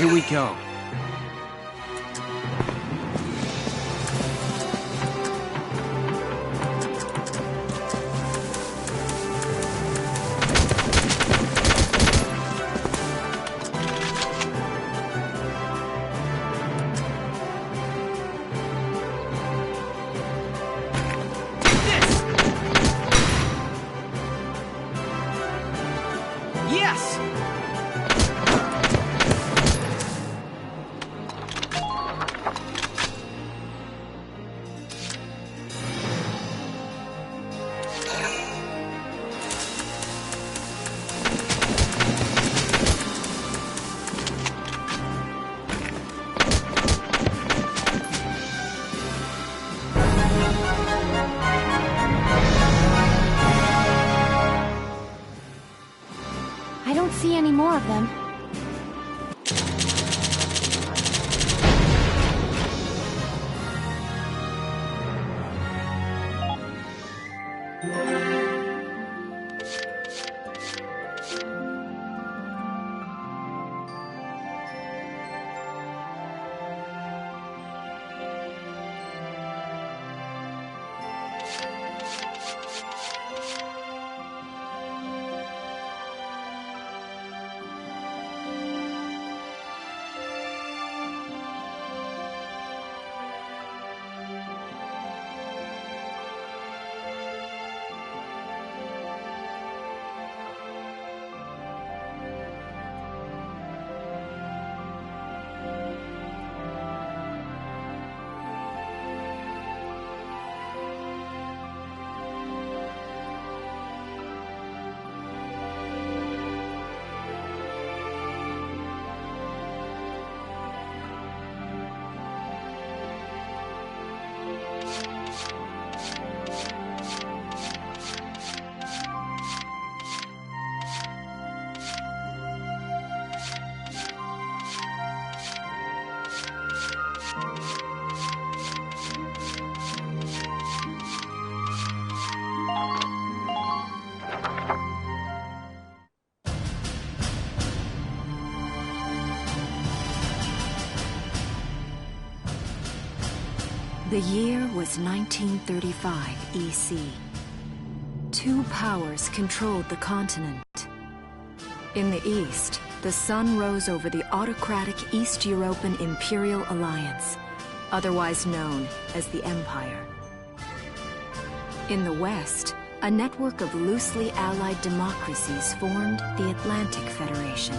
Here we come. Yes! I don't see any more of them. The year was 1935 EC. Two powers controlled the continent. In the east, the sun rose over the autocratic East European Imperial Alliance, otherwise known as the Empire. In the west, a network of loosely allied democracies formed the Atlantic Federation.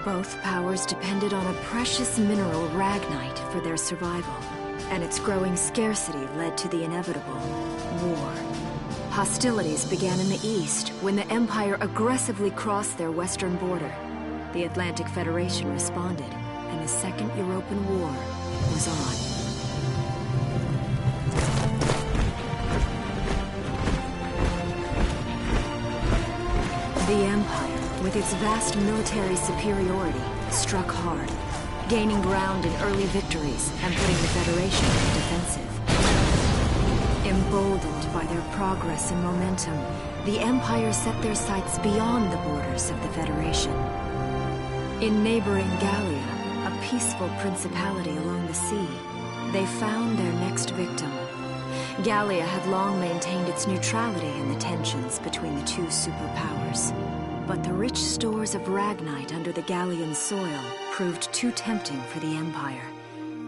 Both powers depended on a precious mineral, ragnite, for their survival, and its growing scarcity led to the inevitable war. Hostilities began in the east when the Empire aggressively crossed their western border. The Atlantic Federation responded, and the Second European War was on. The Empire, with its vast military superiority, struck hard, gaining ground in early victories and putting the Federation on the defensive. Emboldened by their progress and momentum, the Empire set their sights beyond the borders of the Federation. In neighboring Gallia, a peaceful principality along the sea, they found their next victim. Gallia had long maintained its neutrality in the tensions between the two superpowers. But the rich stores of ragnite under the Gallian soil proved too tempting for the Empire.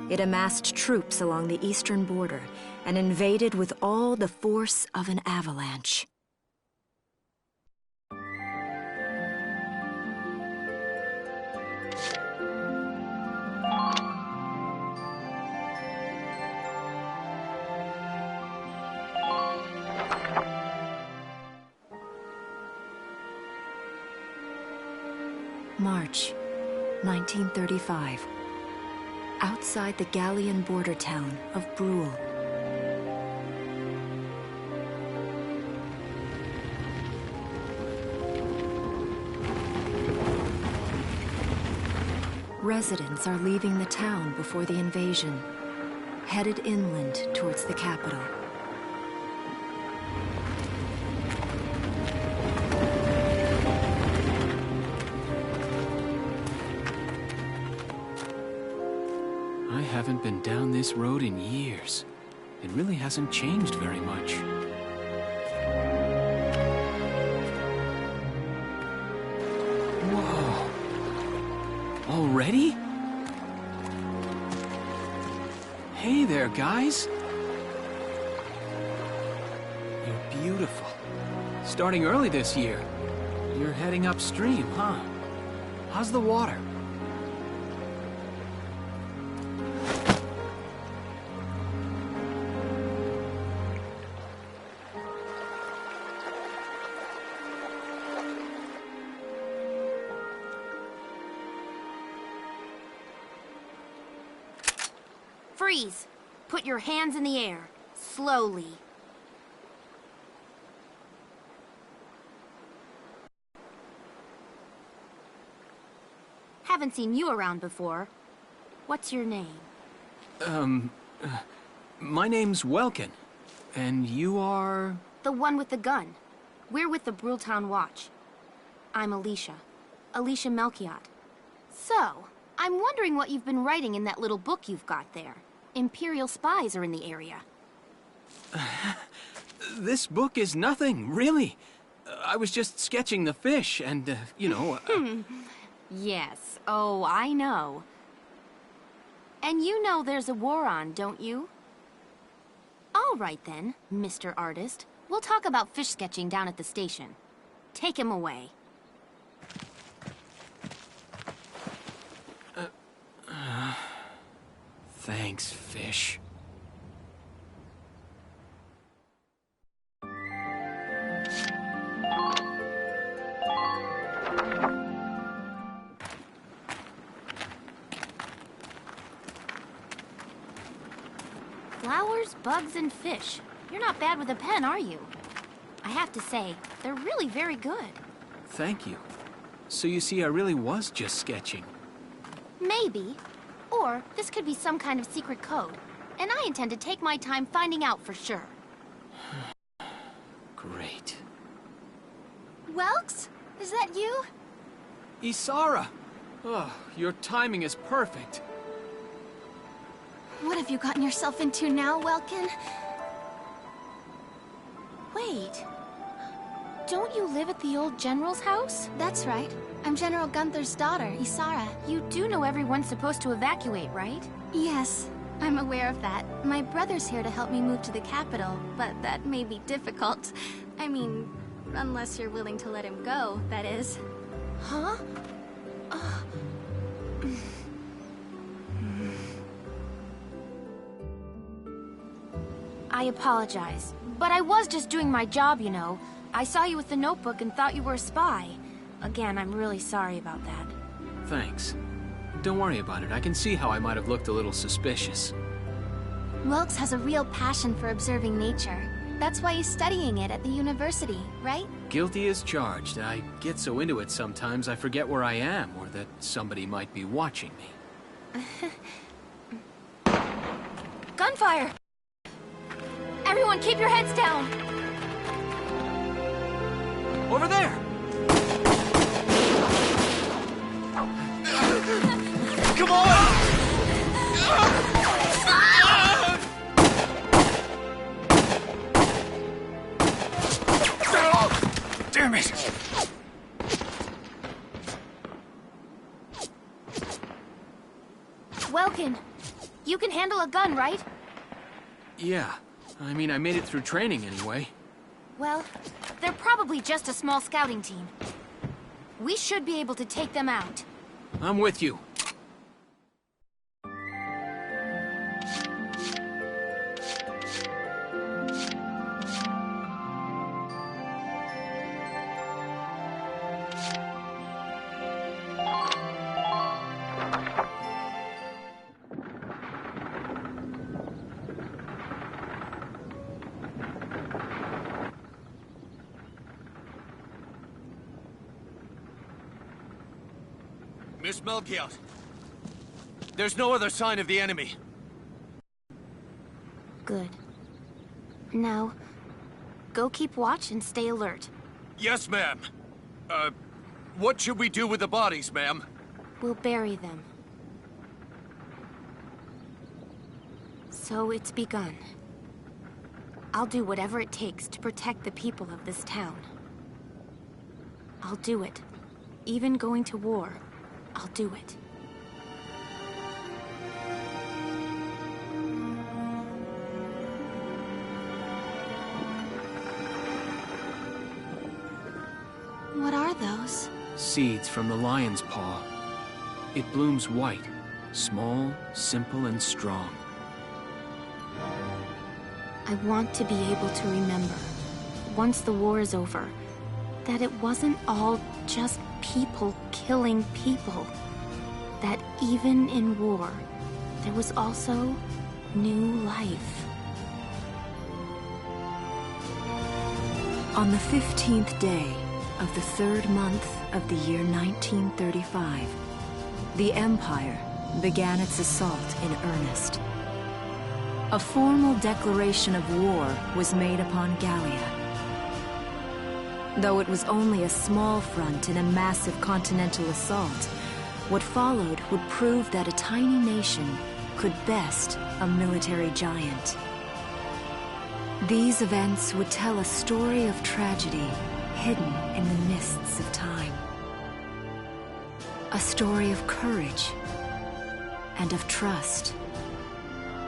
It amassed troops along the eastern border and invaded with all the force of an avalanche. March 1935. Outside the Gallian border town of Brule. Residents are leaving the town before the invasion, headed inland towards the capital. haven't been down this road in years. It really hasn't changed very much. Whoa. Already? Hey there, guys. You're beautiful. Starting early this year. You're heading upstream, huh? How's the water? Freeze! Put your hands in the air. Slowly. Haven't seen you around before. What's your name? My name's Welkin. And you are... The one with the gun. We're with the Brultown Watch. I'm Alicia. Alicia Melchiot. So, I'm wondering what you've been writing in that little book you've got there. Imperial spies are in the area. This book is nothing, really. I was just sketching the fish and, you know... Yes. Oh, I know. And you know there's a war on, don't you? All right then, Mr. Artist. We'll talk about fish sketching down at the station. Take him away. Thanks, fish. Flowers, bugs, and fish. You're not bad with a pen, are you? I have to say, they're really very good. Thank you. So you see, I really was just sketching. Maybe. Or this could be some kind of secret code. And I intend to take my time finding out for sure. Great. Welks? Is that you? Isara! Oh, your timing is perfect. What have you gotten yourself into now, Welkin? Wait. Don't you live at the old General's house? That's right. I'm General Gunther's daughter, Isara. You do know everyone's supposed to evacuate, right? Yes, I'm aware of that. My brother's here to help me move to the capital, but that may be difficult. I mean, unless you're willing to let him go, that is. Huh? I apologize, but I was just doing my job, you know. I saw you with the notebook and thought you were a spy. Again, I'm really sorry about that. Thanks. Don't worry about it. I can see how I might have looked a little suspicious. Welks has a real passion for observing nature. That's why he's studying it at the university, right? Guilty as charged. I get so into it sometimes I forget where I am, or that somebody might be watching me. Gunfire! Everyone keep your heads down! Over there! Come on! Damn it! Welkin, you can handle a gun, right? Yeah. I mean, I made it through training anyway. Well, they're probably just a small scouting team. We should be able to take them out. I'm with you. Miss Melchiot, there's no other sign of the enemy. Good. Now, go keep watch and stay alert. Yes, ma'am. What should we do with the bodies, ma'am? We'll bury them. So it's begun. I'll do whatever it takes to protect the people of this town. I'll do it. Even going to war, I'll do it. What are those? Seeds from the lion's paw. It blooms white, small, simple, and strong. I want to be able to remember, once the war is over, that it wasn't all just people killing people. That even in war, there was also new life. On the 15th day of the 3rd month of the year 1935, the Empire began its assault in earnest. A formal declaration of war was made upon Gallia. Though it was only a small front in a massive continental assault, what followed would prove that a tiny nation could best a military giant. These events would tell a story of tragedy hidden in the mists of time. A story of courage and of trust,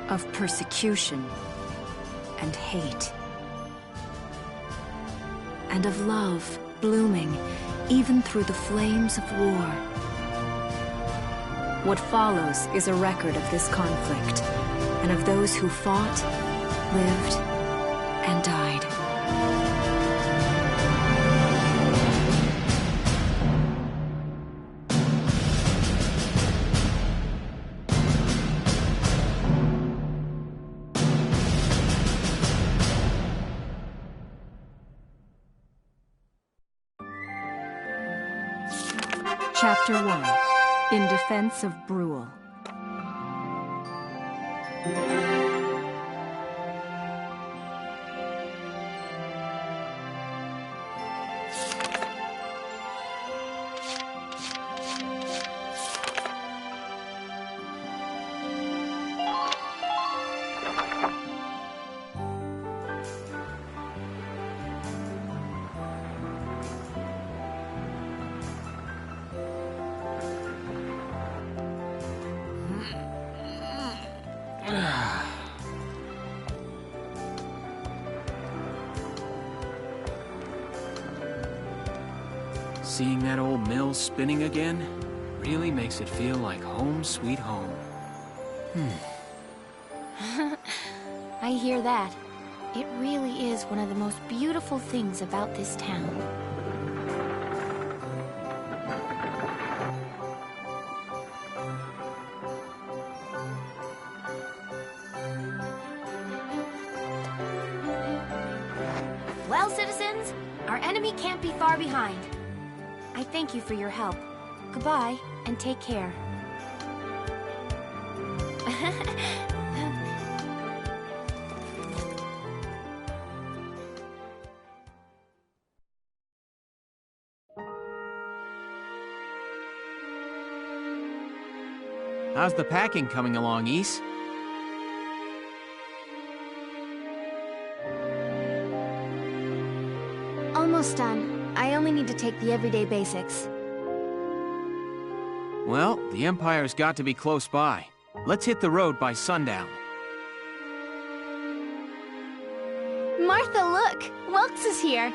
of persecution and hate, and of love blooming even through the flames of war. What follows is a record of this conflict and of those who fought, lived, and died. Chapter 1. In Defense of Brule. Seeing that old mill spinning again really makes it feel like home sweet home. I hear that. It really is one of the most beautiful things about this town. Well, citizens, our enemy can't be far behind. I thank you for your help. Goodbye, and take care. How's the packing coming along, Ys? Almost done. I only need to take the everyday basics. Well, the Empire's got to be close by. Let's hit the road by sundown. Martha, look! Welks is here!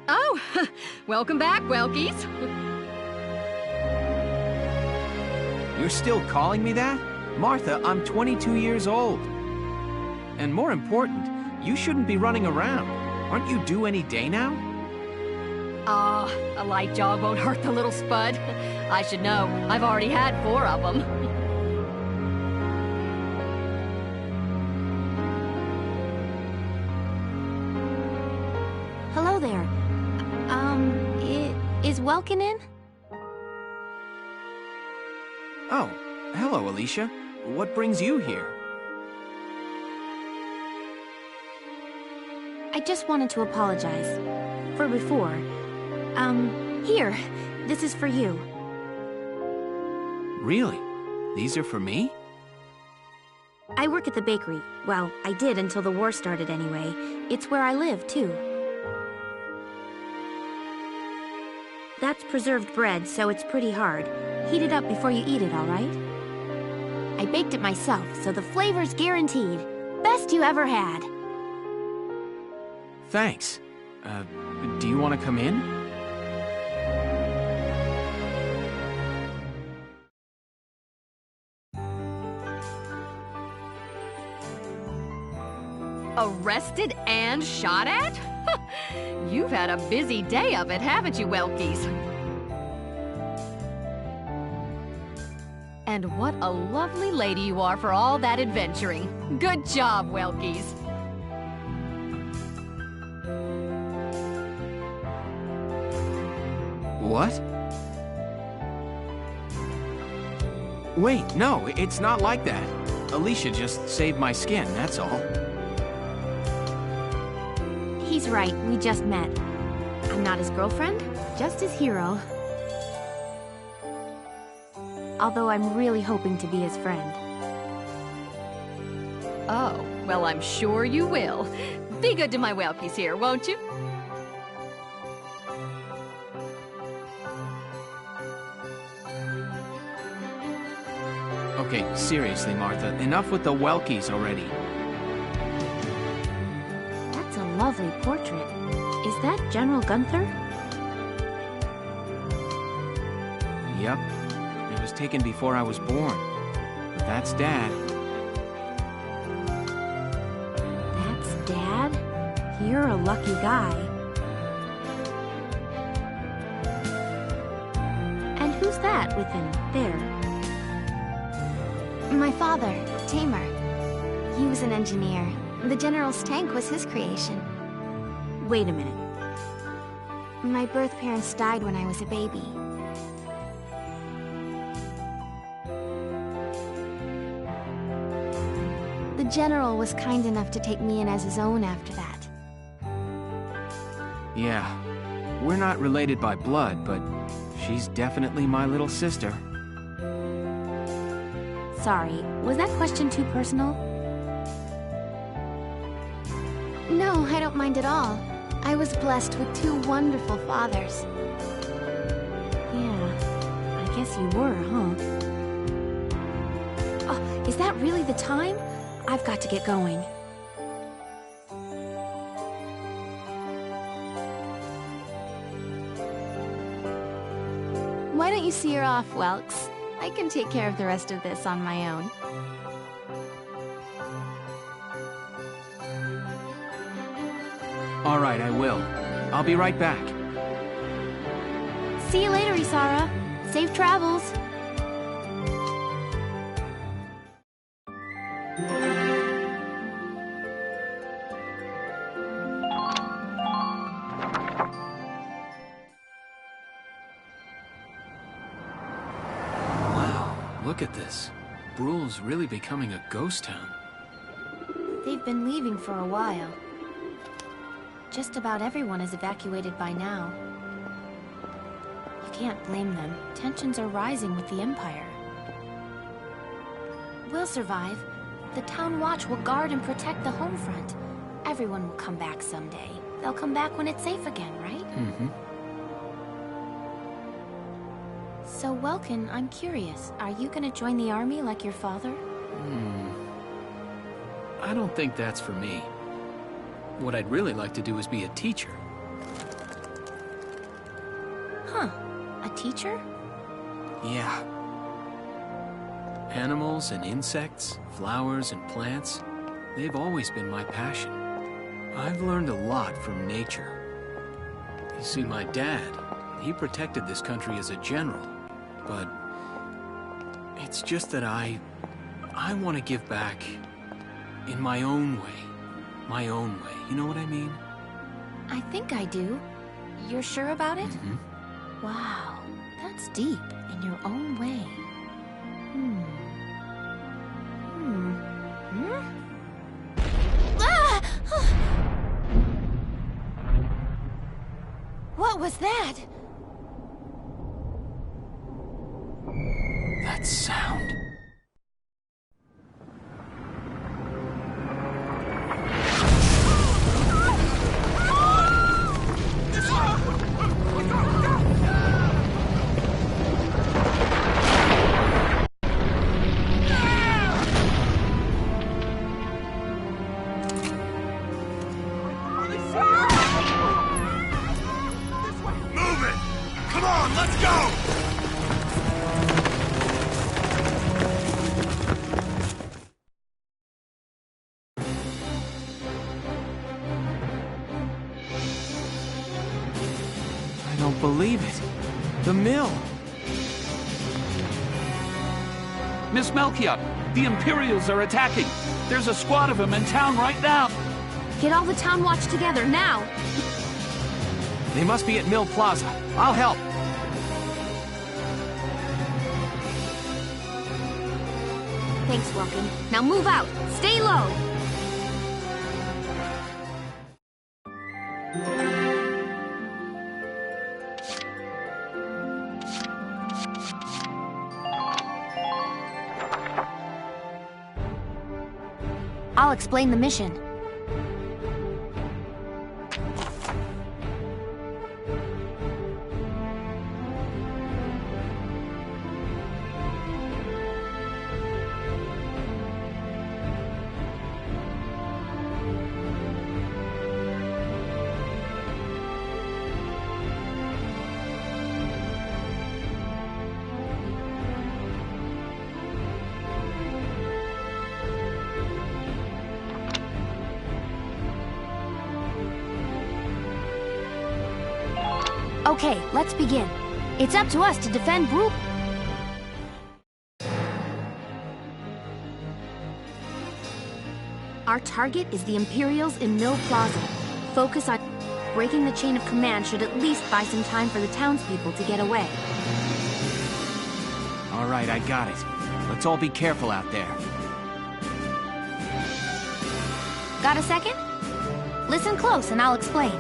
Oh, welcome back, Welkies. You're still calling me that? Martha, I'm 22 years old. And more important, you shouldn't be running around. Aren't you due any day now? A light jog won't hurt the little spud. I should know. I've already had 4 of them. Hello there. Is Welkin in? Oh, hello, Alicia. What brings you here? I just wanted to apologize. For before. Here. This is for you. Really? These are for me? I work at the bakery. Well, I did until the war started anyway. It's where I live, too. That's preserved bread, so it's pretty hard. Heat it up before you eat it, all right? I baked it myself, so the flavor's guaranteed. Best you ever had. Thanks. Do you want to come in? Arrested and shot at? You've had a busy day of it, haven't you, Welkies? And what a lovely lady you are for all that adventuring. Good job, Welkies. What? Wait, no, it's not like that. Alicia just saved my skin, that's all. He's right, we just met. I'm not his girlfriend, just his hero. Although I'm really hoping to be his friend. Oh, well, I'm sure you will. Be good to my Welkies here, won't you? Okay, seriously, Martha, enough with the Welkies already. That's a lovely portrait. Is that General Gunther? Yep. It was taken before I was born. But that's Dad. That's Dad? You're a lucky guy. And who's that with him, there? My father, Tamer. He was an engineer. The General's tank was his creation. Wait a minute. My birth parents died when I was a baby. The General was kind enough to take me in as his own after that. Yeah. We're not related by blood, but she's definitely my little sister. Sorry, was that question too personal? No, I don't mind at all. I was blessed with two wonderful fathers. Yeah, I guess you were, huh? Oh, is that really the time? I've got to get going. Why don't you see her off, Welks? I can take care of the rest of this on my own. All right, I will. I'll be right back. See you later, Isara. Safe travels. Look at this. Bruhl's really becoming a ghost town. They've been leaving for a while. Just about everyone is evacuated by now. You can't blame them. Tensions are rising with the Empire. We'll survive. The Town Watch will guard and protect the home front. Everyone will come back someday. They'll come back when it's safe again, right? Mm-hmm. So, Welkin, I'm curious. Are you gonna join the army like your father? I don't think that's for me. What I'd really like to do is be a teacher. Huh. A teacher? Yeah. Animals and insects, flowers and plants, they've always been my passion. I've learned a lot from nature. You see, my dad, he protected this country as a general, but it's just that I want to give back in my own way. My own way, you know what I mean? I think I do. You're sure about it? Mm-hmm. Wow, that's deep in your own way. Ah! was that? That sound. I don't believe it. The mill. Miss Melchior, the Imperials are attacking. There's a squad of them in town right now. Get all the town watch together, now! They must be at Mill Plaza. I'll help. Thanks, Welkin. Now move out! Stay low! I'll explain the mission. Okay, let's begin. It's up to us to defend Brew. Our target is the Imperials in Mill Plaza. Focus on breaking the chain of command should at least buy some time for the townspeople to get away. All right, I got it. Let's all be careful out there. Got a second? Listen close and I'll explain.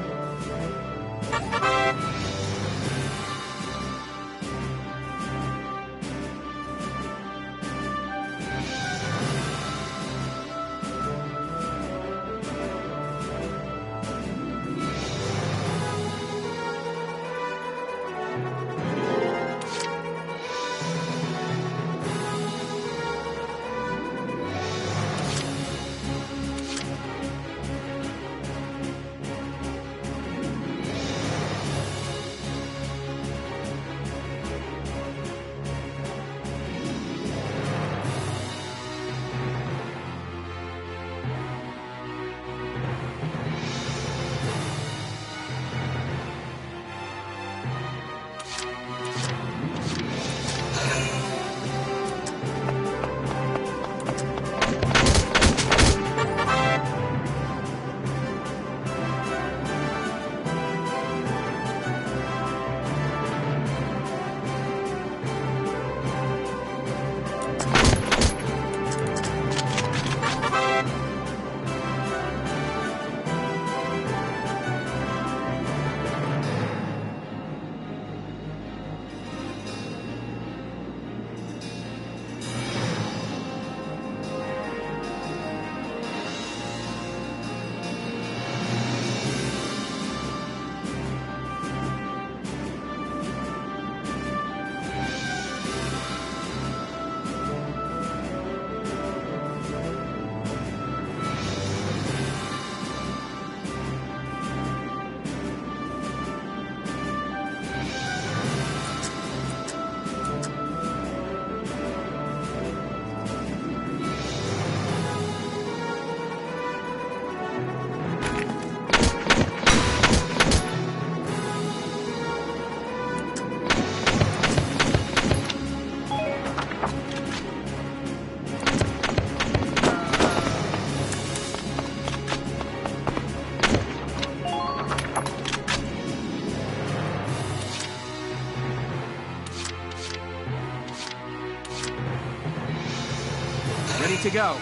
Ready to go.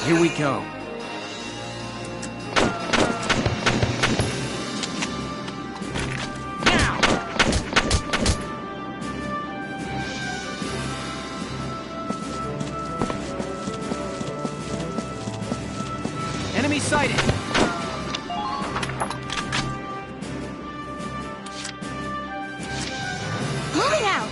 here we go. Enemy sighted! Moving out!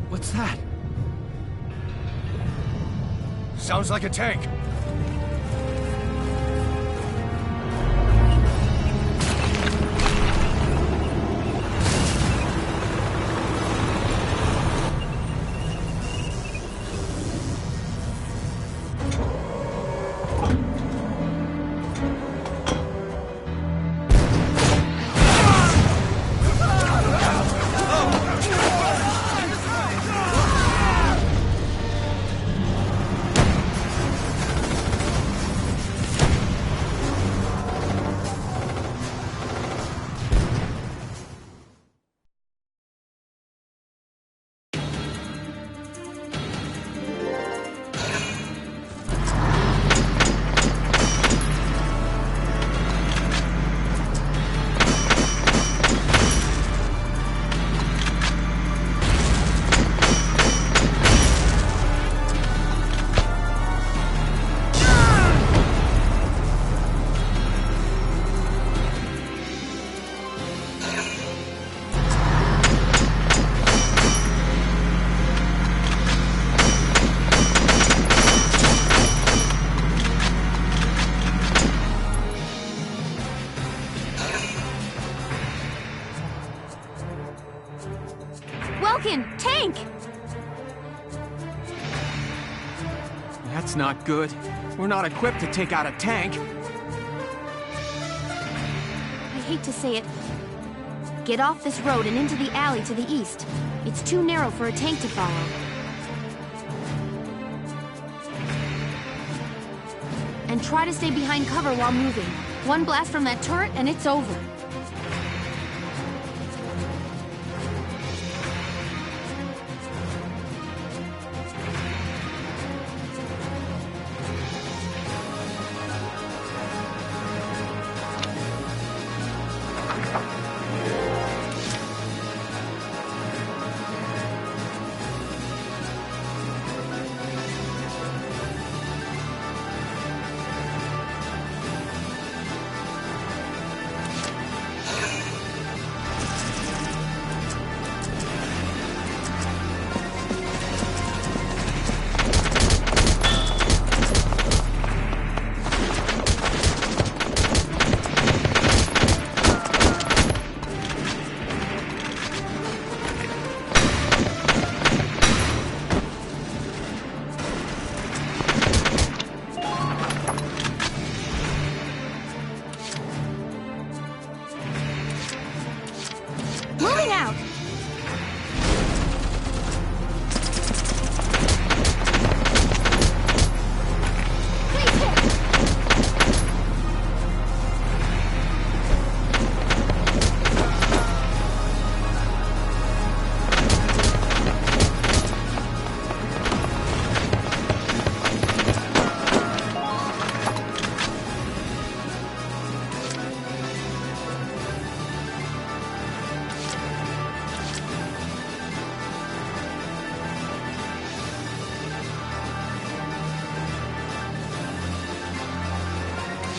What's that? Sounds like a tank. Tank! That's not good. We're not equipped to take out a tank. I hate to say it. Get off this road and into the alley to the east. It's too narrow for a tank to follow. And try to stay behind cover while moving. One blast from that turret and it's over.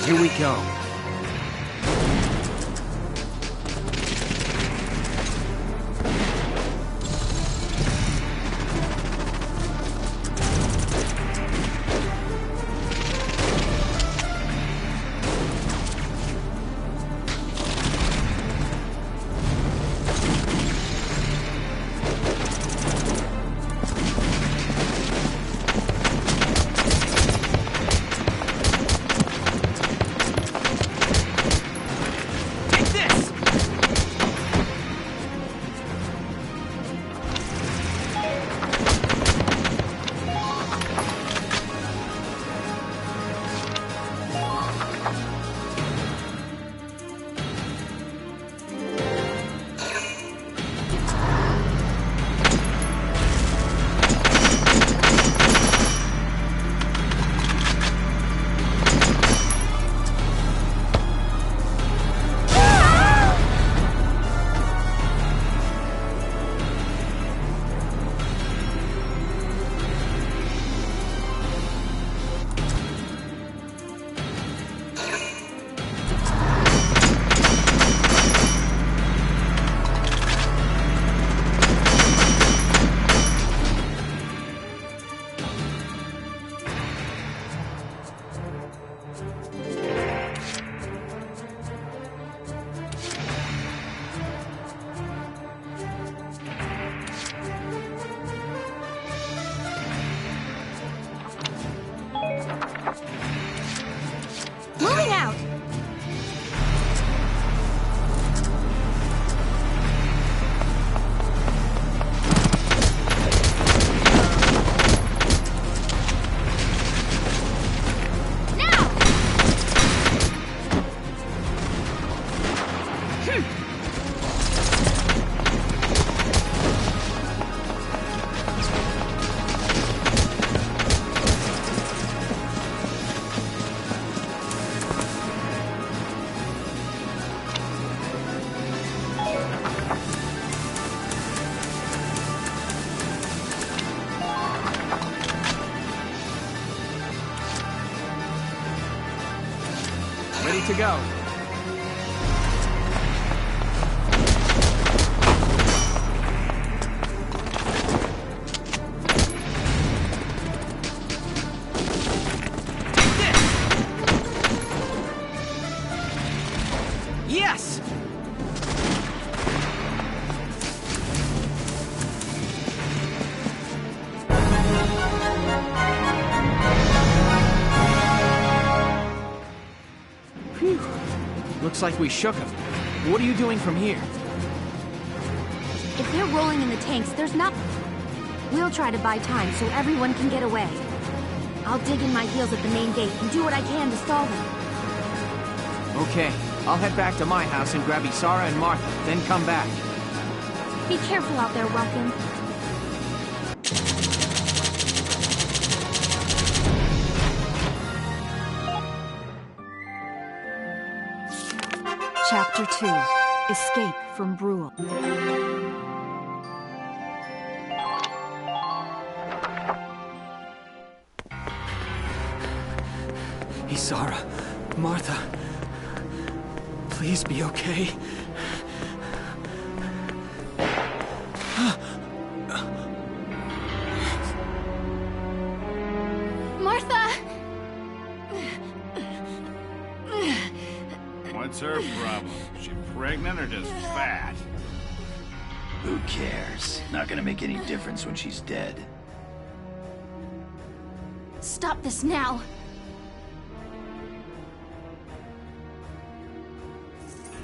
Here we go. Moving out! Ready to go. Yes! Phew. Looks like we shook him. What are you doing from here? If they're rolling in the tanks, there's nothing. We'll try to buy time so everyone can get away. I'll dig in my heels at the main gate and do what I can to stall them. Okay, I'll head back to my house and grab Isara and Martha, then come back. Be careful out there, Welkin. Chapter 2. Escape from Brule. Isara, Martha, please be okay. Martha! What's her problem? She pregnant or just fat? Who cares? Not gonna make any difference when she's dead. Stop this now!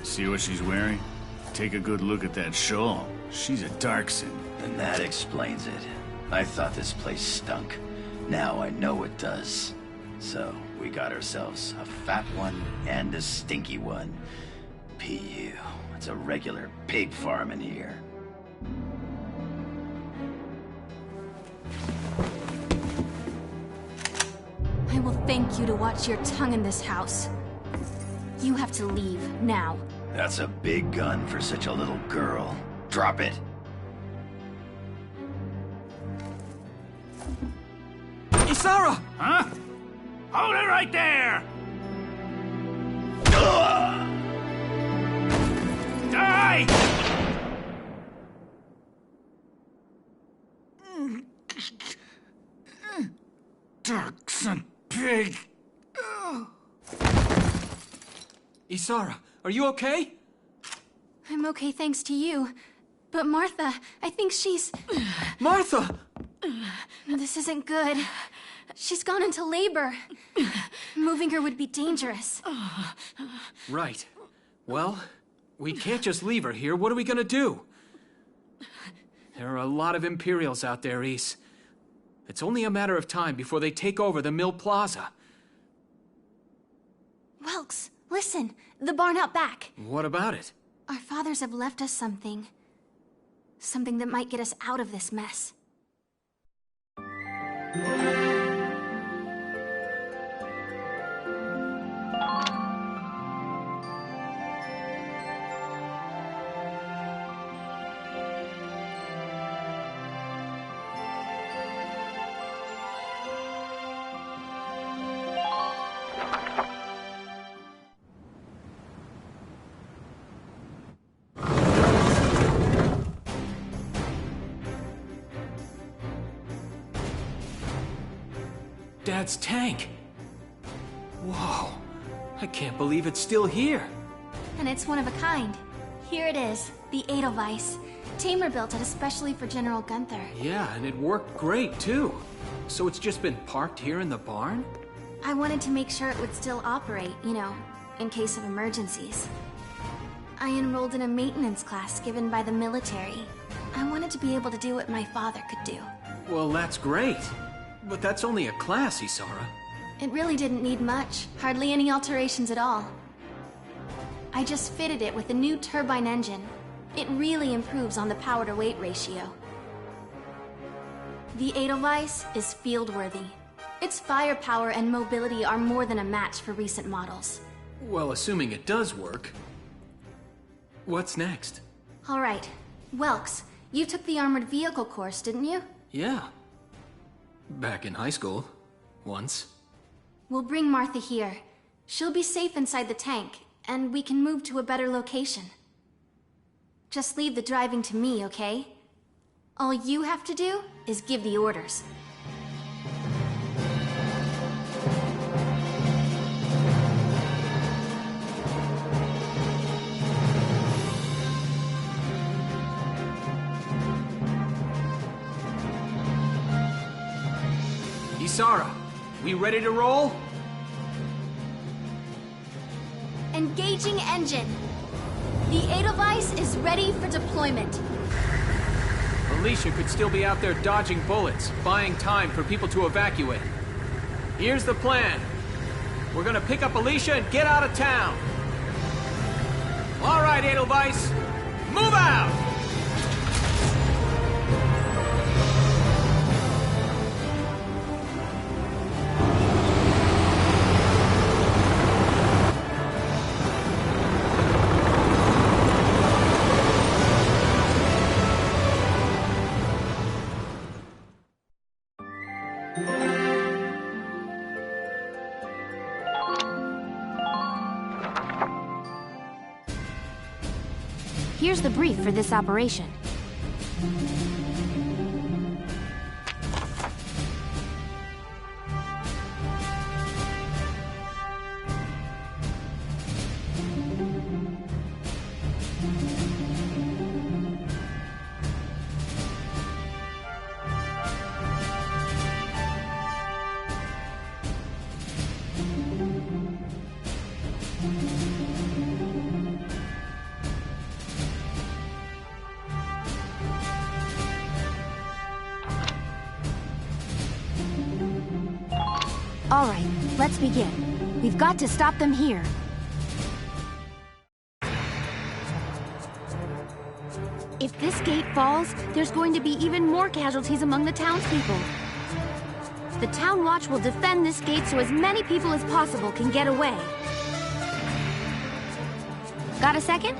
See what she's wearing? Take a good look at that shawl. She's a Darkson. And that explains it. I thought this place stunk. Now I know it does. So, we got ourselves a fat one and a stinky one. PU. It's a regular pig farm in here. I will thank you to watch your tongue in this house. You have to leave, now. That's a big gun for such a little girl. Drop it. Isara! Huh? Hold it right there! Isara, are you okay? I'm okay thanks to you. But Martha, I think she's... Martha! This isn't good. She's gone into labor. Moving her would be dangerous. Right. Well, we can't just leave her here. What are we gonna do? There are a lot of Imperials out there, Ys. It's only a matter of time before they take over the Mill Plaza. Welks, listen. The barn out back. What about it? Our fathers have left us something. Something that might get us out of this mess. Dad's tank. Whoa. I can't believe it's still here. And it's one of a kind. Here it is, the Edelweiss. Tamer built it especially for General Gunther. Yeah, and it worked great, too. So it's just been parked here in the barn? I wanted to make sure it would still operate, you know, in case of emergencies. I enrolled in a maintenance class given by the military. I wanted to be able to do what my father could do. Well, that's great. But that's only a class, Isara. It really didn't need much. Hardly any alterations at all. I just fitted it with a new turbine engine. It really improves on the power-to-weight ratio. The Edelweiss is field-worthy. Its firepower and mobility are more than a match for recent models. Well, assuming it does work. What's next? All right. Welks, you took the armored vehicle course, didn't you? Yeah. Back in high school. Once. We'll bring Martha here. She'll be safe inside the tank, and we can move to a better location. Just leave the driving to me, okay? All you have to do is give the orders. Isara, we ready to roll? Engaging engine. The Edelweiss is ready for deployment. Alicia could still be out there dodging bullets, buying time for people to evacuate. Here's the plan. We're gonna pick up Alicia and get out of town. All right, Edelweiss, move out! Here's the brief for this operation. All right, let's begin. We've got to stop them here. If this gate falls, there's going to be even more casualties among the townspeople. The Town Watch will defend this gate so as many people as possible can get away. Got a second?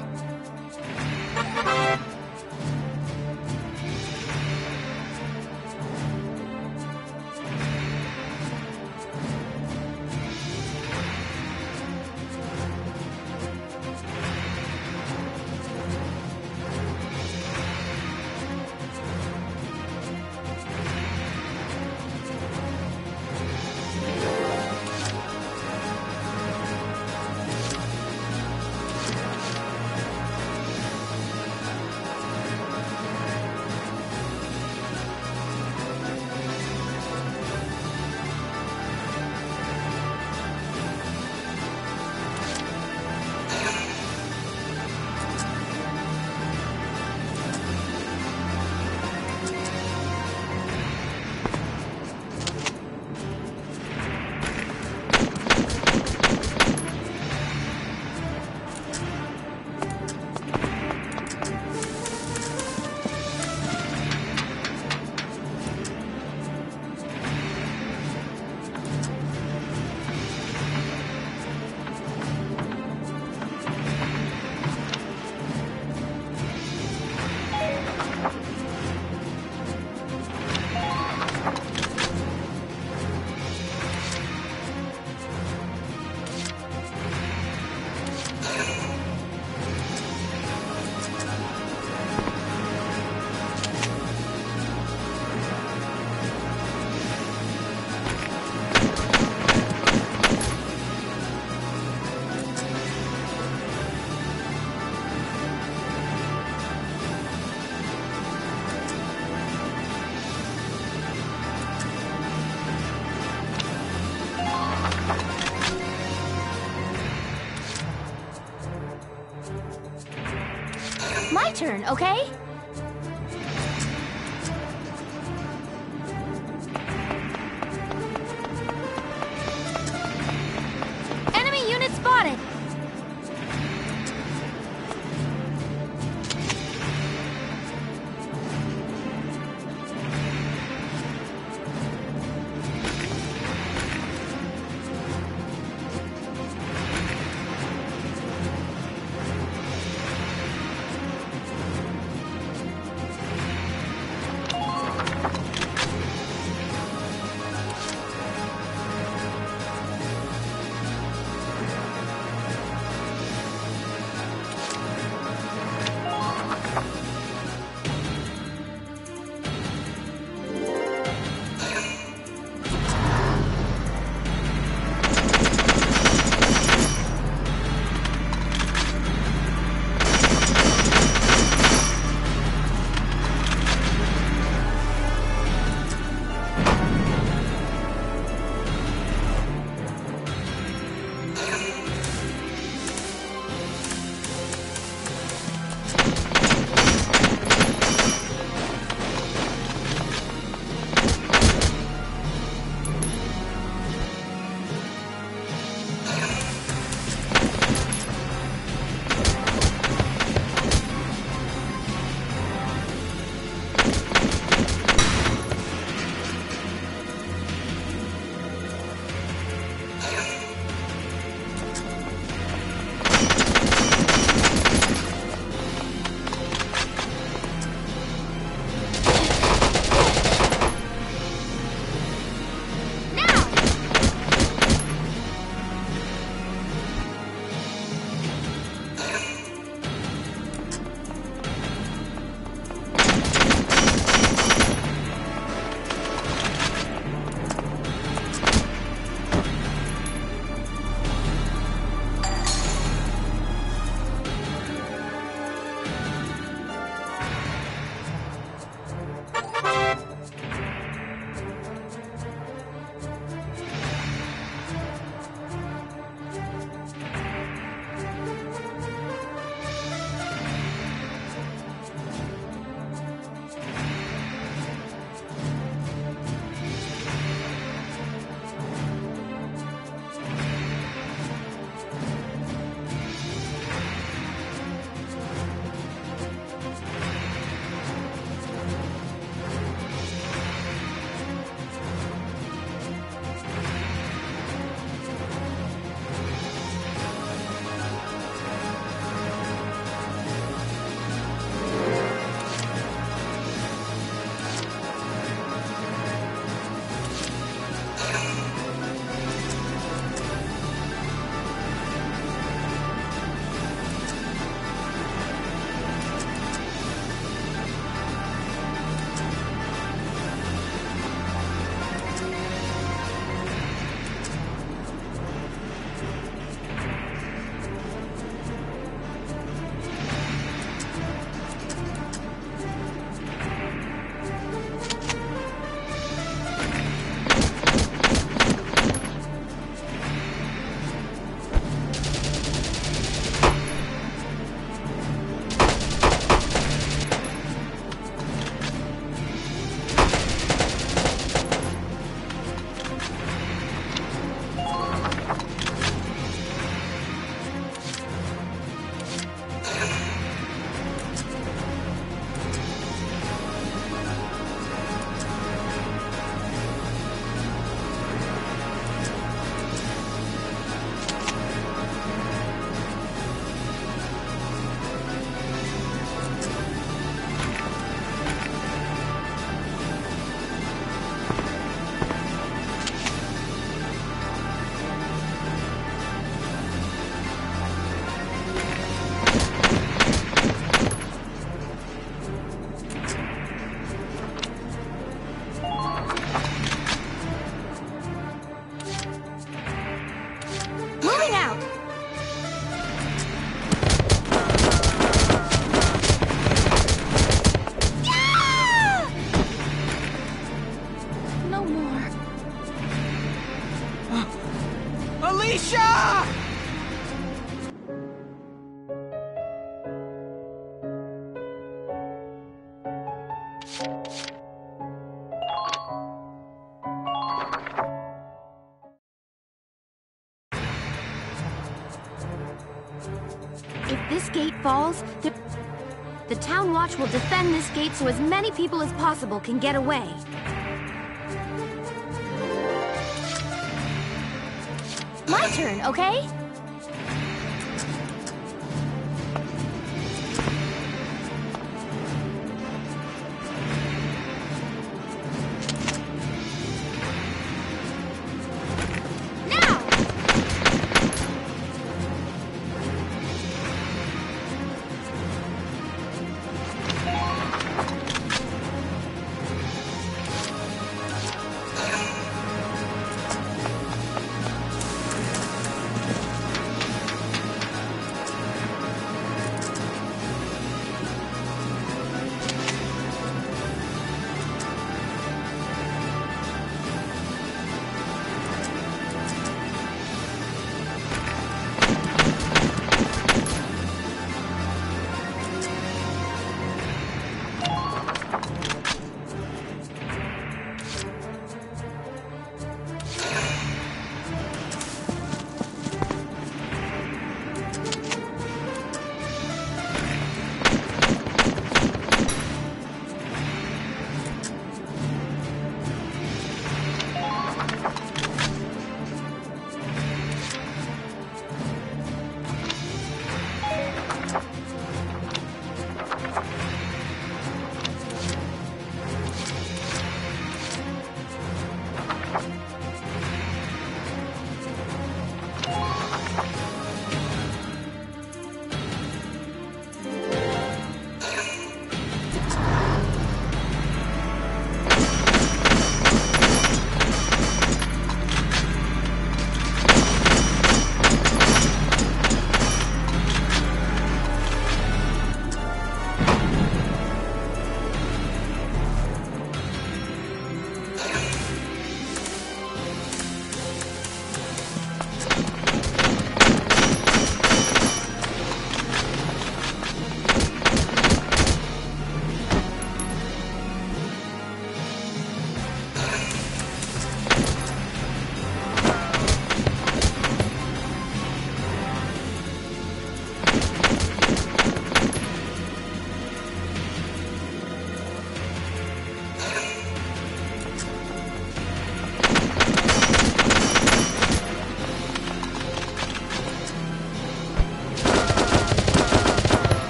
my turn, okay? Enemy unit spotted! If this gate falls, the Town Watch will defend this gate so as many people as possible can get away. My turn, okay?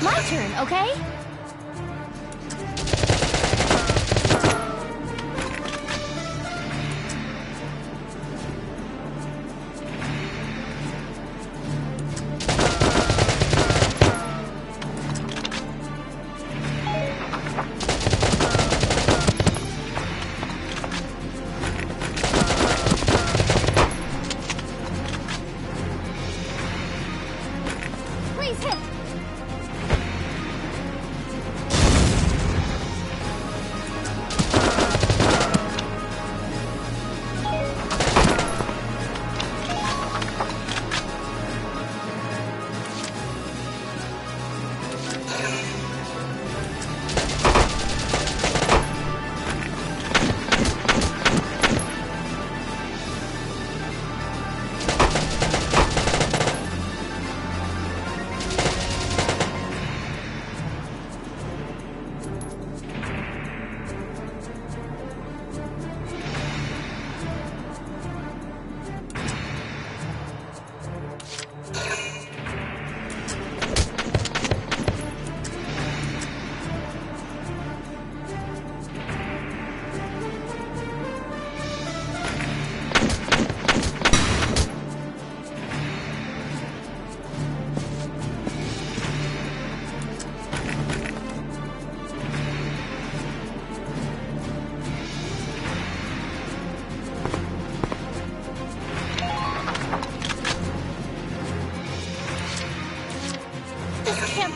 My turn, okay? Please hit.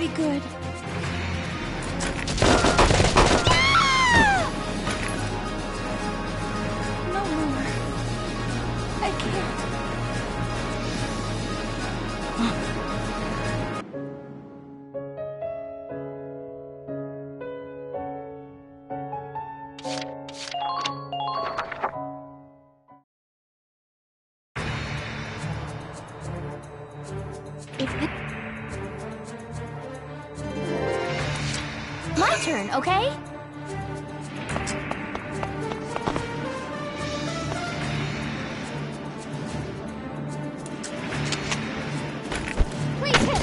be good. No more. I can't. My turn, okay? Please hit!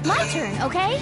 My turn, okay?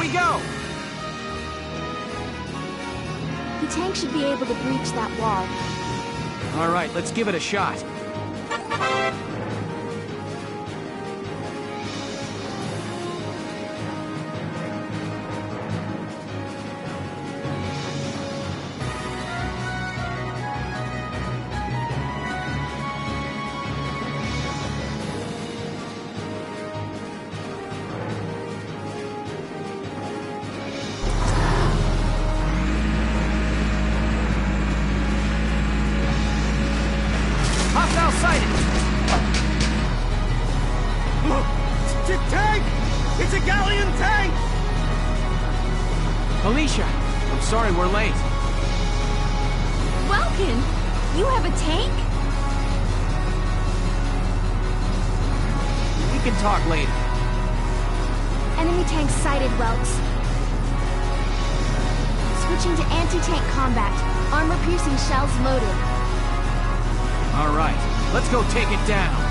we go! The tank should be able to breach that wall. All right, let's give it a shot. Hostile sighted! Tank! It's a galleon tank! Alicia, I'm sorry we're late. Welkin, you have a tank? We can talk later. Enemy tank sighted, Welks. Switching to anti-tank combat. Armor-piercing shells loaded. All right, let's go take it down.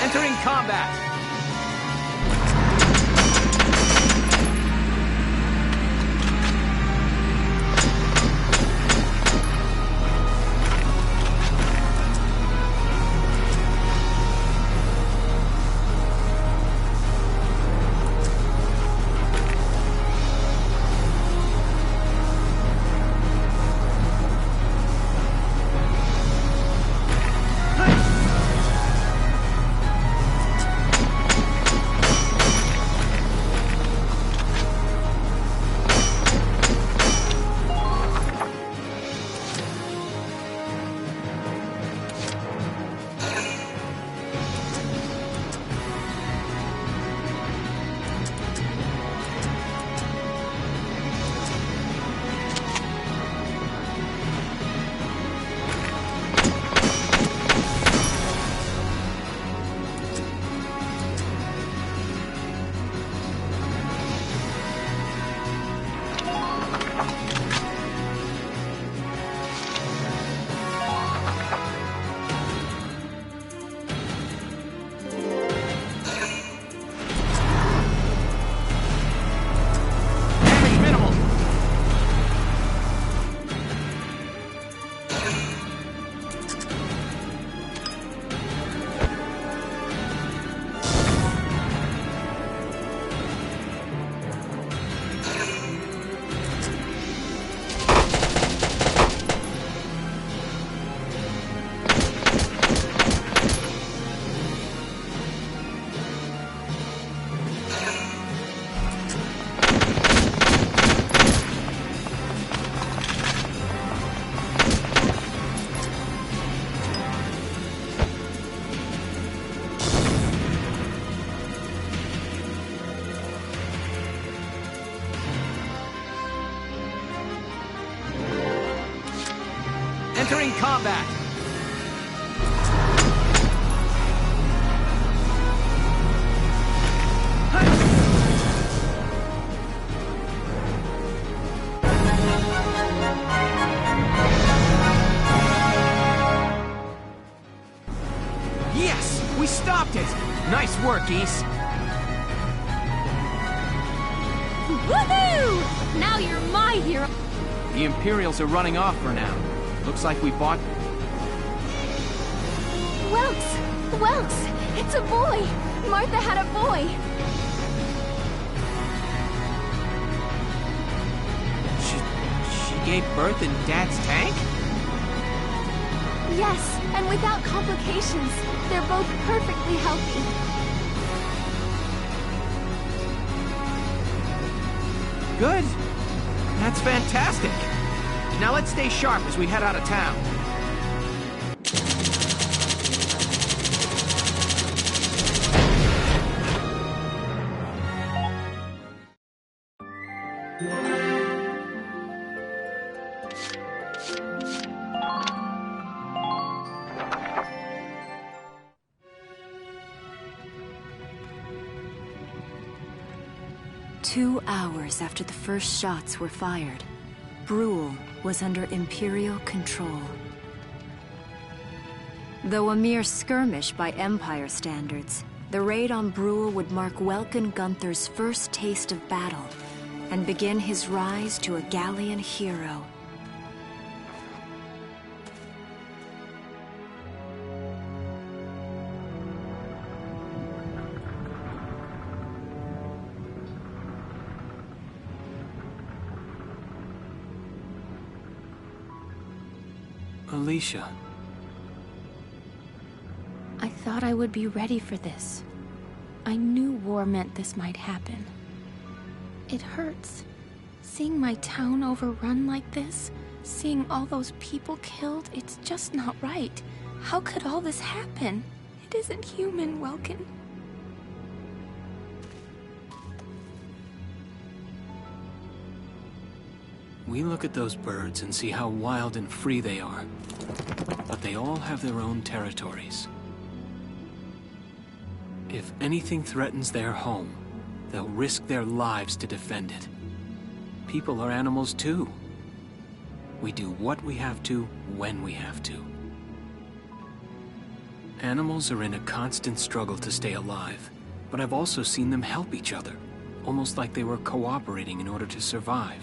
Entering combat! Entering combat! We stopped it! Nice work, East. Woohoo! Now you're my hero. The Imperials are running off for now. Looks like we bought... Welks! Welks! It's a boy! Martha had a boy! She gave birth in Dad's tank? Yes, and without complications. They're both perfectly healthy. Good. That's fantastic. Now let's stay sharp as we head out of town. Two hours after the first shots were fired, Brule was under Imperial control. Though a mere skirmish by Empire standards, the raid on Brule would mark Welkin Gunther's first taste of battle and begin his rise to a Gallian hero. Alicia. I thought I would be ready for this. I knew war meant this might happen. It hurts. Seeing my town overrun like this, seeing all those people killed, it's just not right. How could all this happen? It isn't human, Welkin. We look at those birds and see how wild and free they are. But they all have their own territories. If anything threatens their home, they'll risk their lives to defend it. People are animals too. We do what we have to, when we have to. Animals are in a constant struggle to stay alive, but I've also seen them help each other, almost like they were cooperating in order to survive.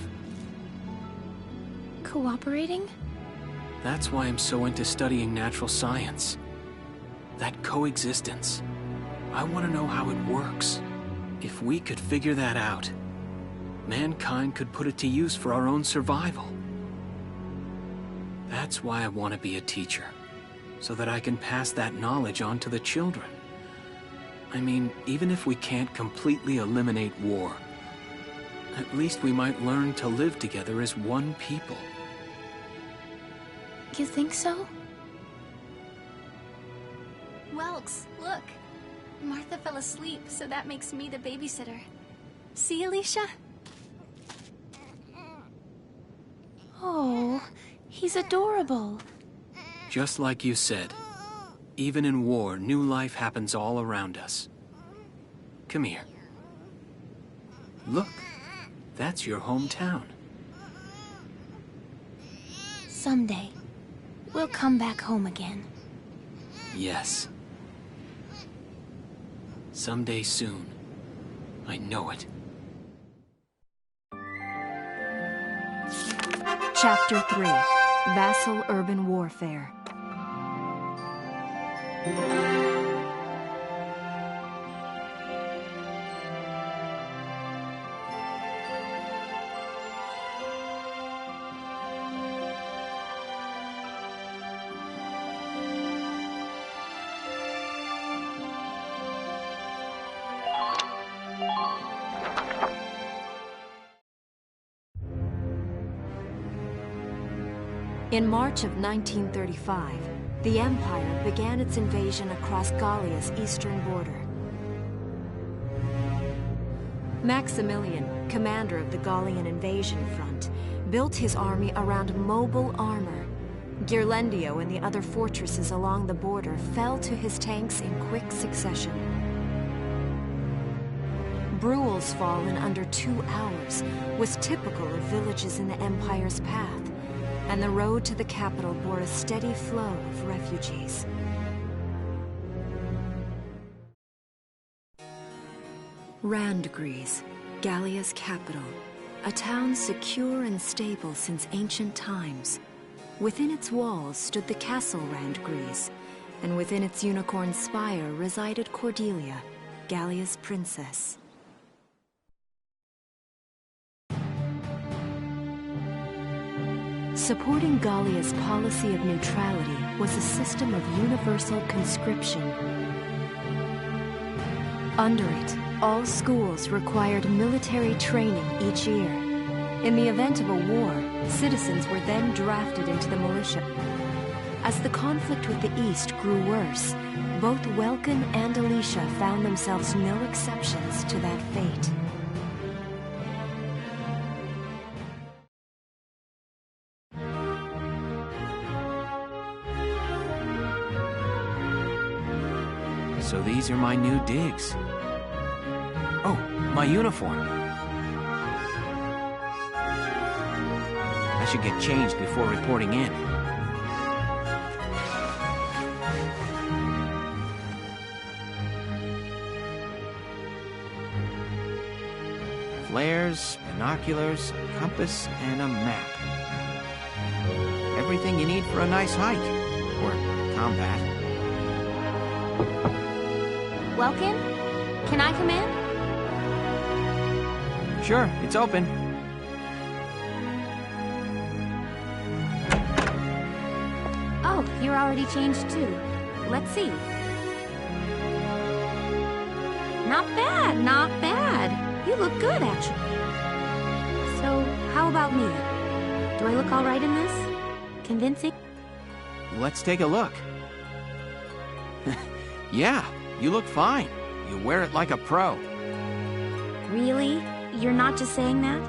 Cooperating? That's why I'm so into studying natural science. That coexistence. I want to know how it works. If we could figure that out, mankind could put it to use for our own survival. That's why I want to be a teacher, so that I can pass that knowledge on to the children. I mean, even if we can't completely eliminate war, at least we might learn to live together as one people. You think so? Welks, look. Martha fell asleep, so that makes me the babysitter. See, Alicia? Oh, he's adorable. Just like you said, even in war, new life happens all around us. Come here. Look, that's your hometown. Someday, we'll come back home again. Yes. Someday soon. I know it. Chapter 3, Vassal Urban Warfare. In March of 1935, the Empire began its invasion across Gallia's eastern border. Maximilian, commander of the Gallian invasion front, built his army around mobile armor. Ghirlandaio and the other fortresses along the border fell to his tanks in quick succession. Brule's fall in under 2 hours was typical of villages in the Empire's path, and the road to the capital bore a steady flow of refugees. Randgrease, Gallia's capital. A town secure and stable since ancient times. Within its walls stood the castle Randgrease, and within its unicorn spire resided Cordelia, Gallia's princess. Supporting Gallia's policy of neutrality was a system of universal conscription. Under it, all schools required military training each year. In the event of a war, citizens were then drafted into the militia. As the conflict with the East grew worse, both Welkin and Alicia found themselves no exceptions to that fate. So these are my new digs. Oh, my uniform. I should get changed before reporting in. Flares, binoculars, a compass, and a map. Everything you need for a nice hike. Or combat. Welkin? Can I come in? Sure, it's open. Oh, you're already changed too. Let's see. Not bad, not bad. You look good, actually. So, how about me? Do I look all right in this? Convincing? Let's take a look. Yeah, you look fine. You wear it like a pro. Really? You're not just saying that?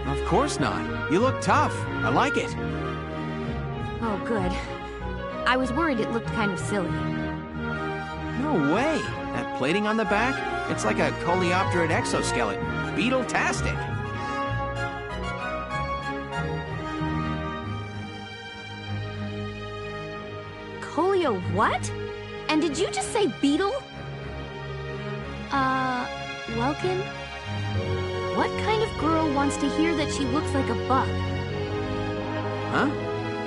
Of course not. You look tough. I like it. Oh, good. I was worried it looked kind of silly. No way. That plating on the back? It's like a coleopterate exoskeleton. Beetle-tastic. Coleo what? And did you just say beetle? Welkin? What kind of girl wants to hear that she looks like a bug? Huh?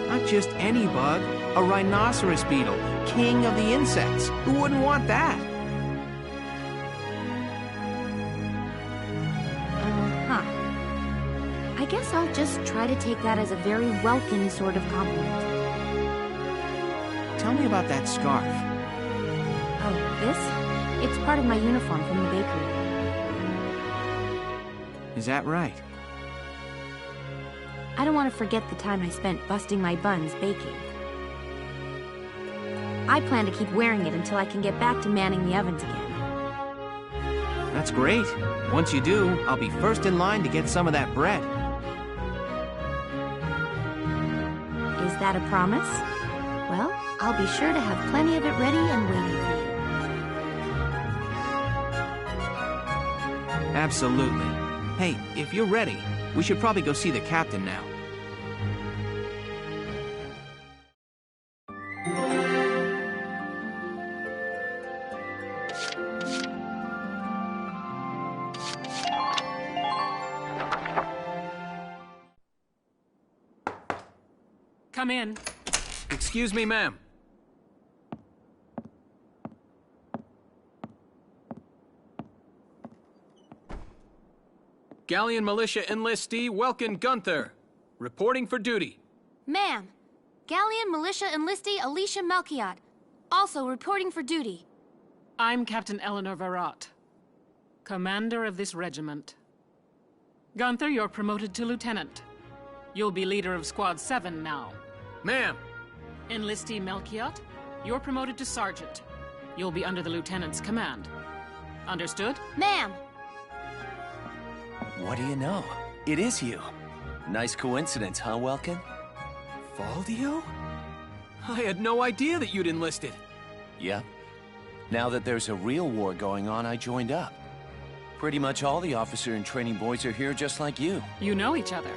Not just any bug. A rhinoceros beetle. King of the insects. Who wouldn't want that? Uh-huh. I guess I'll just try to take that as a very Welkin sort of compliment. Tell me about that scarf. Oh, this? It's part of my uniform from the bakery. Is that right? I don't want to forget the time I spent busting my buns baking. I plan to keep wearing it until I can get back to manning the ovens again. That's great. Once you do, I'll be first in line to get some of that bread. Is that a promise? Well, I'll be sure to have plenty of it ready and waiting for you. Absolutely. Hey, if you're ready, we should probably go see the captain now. Come in. Excuse me, ma'am. Gallian Militia enlistee Welkin Gunther, reporting for duty. Ma'am, Gallian Militia enlistee Alicia Melchiot, also reporting for duty. I'm Captain Eleanor Varrot, commander of this regiment. Gunther, you're promoted to lieutenant. You'll be leader of Squad 7 now. Ma'am. Enlistee Melchiot, you're promoted to sergeant. You'll be under the lieutenant's command. Understood? Ma'am. What do you know? It is you. Nice coincidence, huh, Welkin? Valdio? I had no idea that you'd enlisted. Yep. Now that there's a real war going on, I joined up. Pretty much all the officer and training boys are here just like you. You know each other?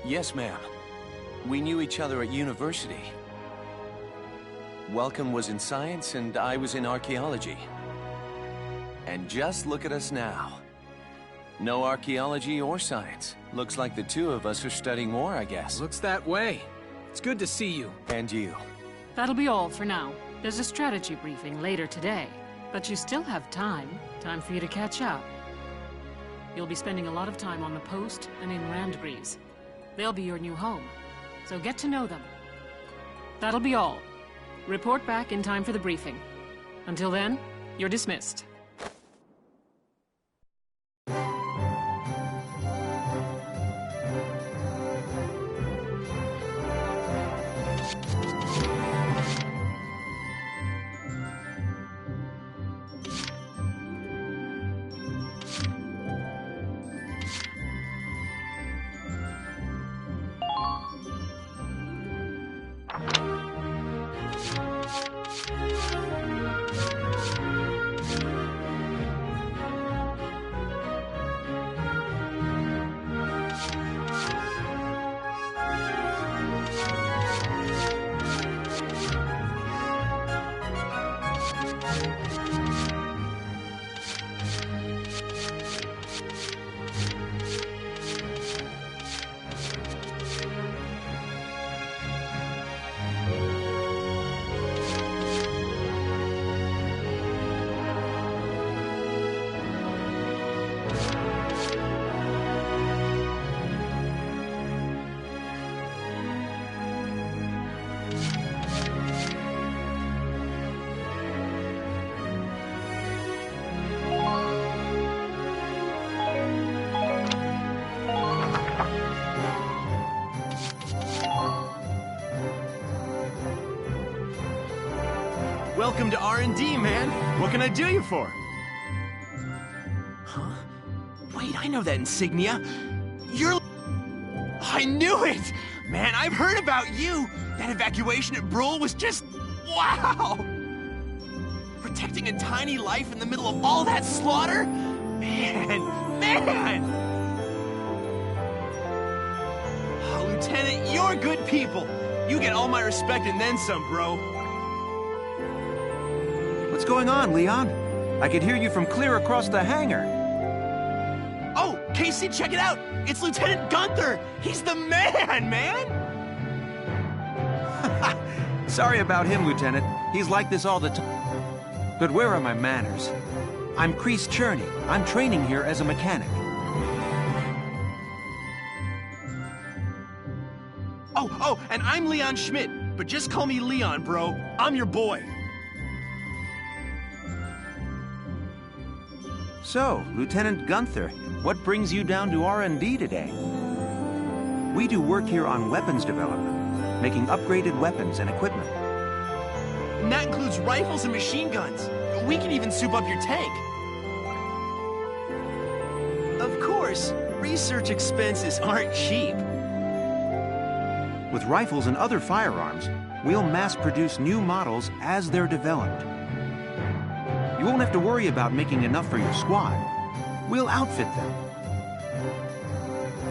Yes, ma'am. We knew each other at university. Welcome was in science and I was in archaeology. And just look at us now. No archaeology or science. Looks like the two of us are studying war, I guess. Looks that way. It's good to see you. And you. That'll be all for now. There's a strategy briefing later today. But you still have time. Time for you to catch up. You'll be spending a lot of time on the post and in Randbreeze. They'll be your new home. So get to know them. That'll be all. Report back in time for the briefing. Until then, you're dismissed. Welcome to R&D, man. What can I do you for? Huh? Wait, I know that insignia. You're... I knew it! Man, I've heard about you! That evacuation at Brule was just... wow! Protecting a tiny life in the middle of all that slaughter? Man! Oh, Lieutenant, you're good people. You get all my respect and then some, bro. What's going on, Leon? I could hear you from clear across the hangar. Oh, Casey, check it out! It's Lieutenant Gunther! He's the man! Sorry about him, Lieutenant. He's like this all the time. But where are my manners? I'm Kreese Cherney. I'm training here as a mechanic. Oh, and I'm Leon Schmidt. But just call me Leon, bro. I'm your boy. So, Lieutenant Gunther, what brings you down to R&D today? We do work here on weapons development, making upgraded weapons and equipment. And that includes rifles and machine guns. We can even soup up your tank. Of course, research expenses aren't cheap. With rifles and other firearms, we'll mass-produce new models as they're developed. You won't have to worry about making enough for your squad. We'll outfit them.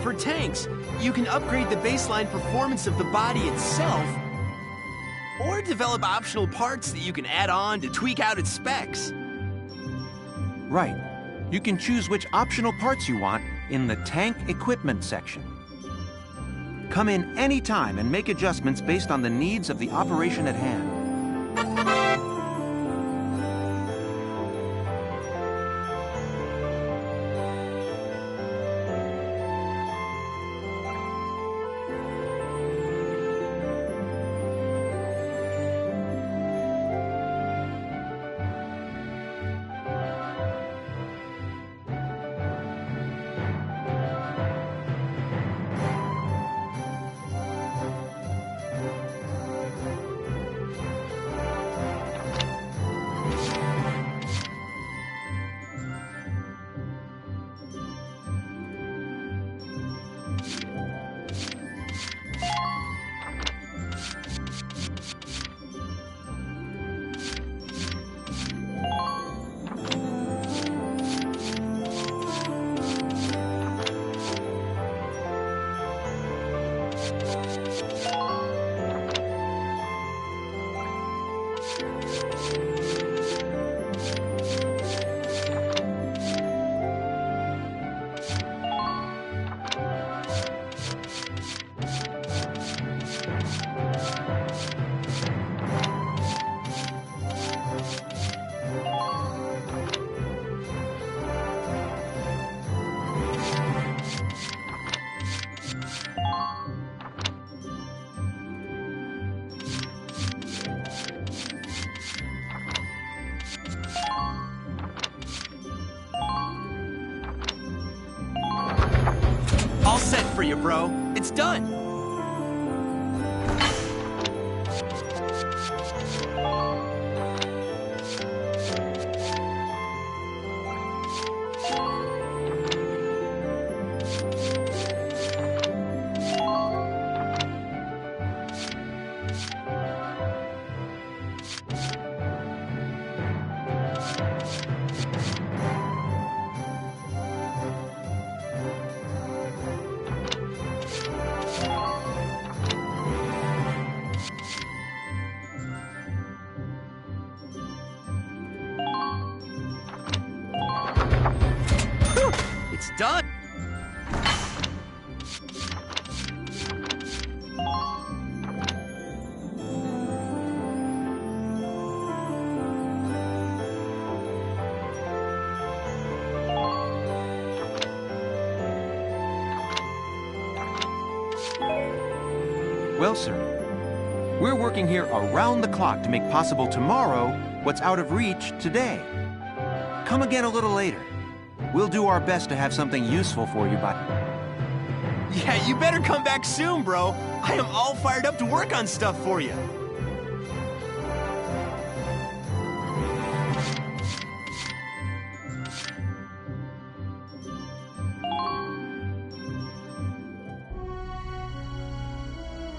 For tanks, you can upgrade the baseline performance of the body itself, or develop optional parts that you can add on to tweak out its specs. Right. You can choose which optional parts you want in the tank equipment section. Come in any time and make adjustments based on the needs of the operation at hand. for you, bro. It's done. It's done. Well, sir, we're working here around the clock to make possible tomorrow what's out of reach today. Come again a little later. We'll do our best to have something useful for you by... Yeah, you better come back soon, bro. I am all fired up to work on stuff for you.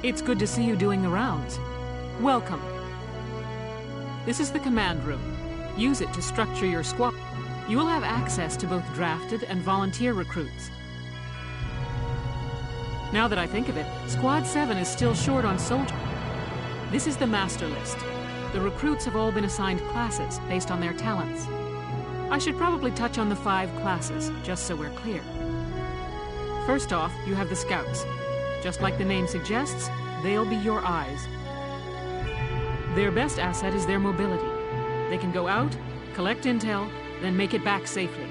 It's good to see you doing the rounds. Welcome. This is the command room. Use it to structure your squad. You will have access to both drafted and volunteer recruits. Now that I think of it, Squad 7 is still short on soldiers. This is the master list. The recruits have all been assigned classes based on their talents. I should probably touch on the 5 classes, just so we're clear. First off, you have the scouts. Just like the name suggests, they'll be your eyes. Their best asset is their mobility. They can go out, collect intel, then make it back safely.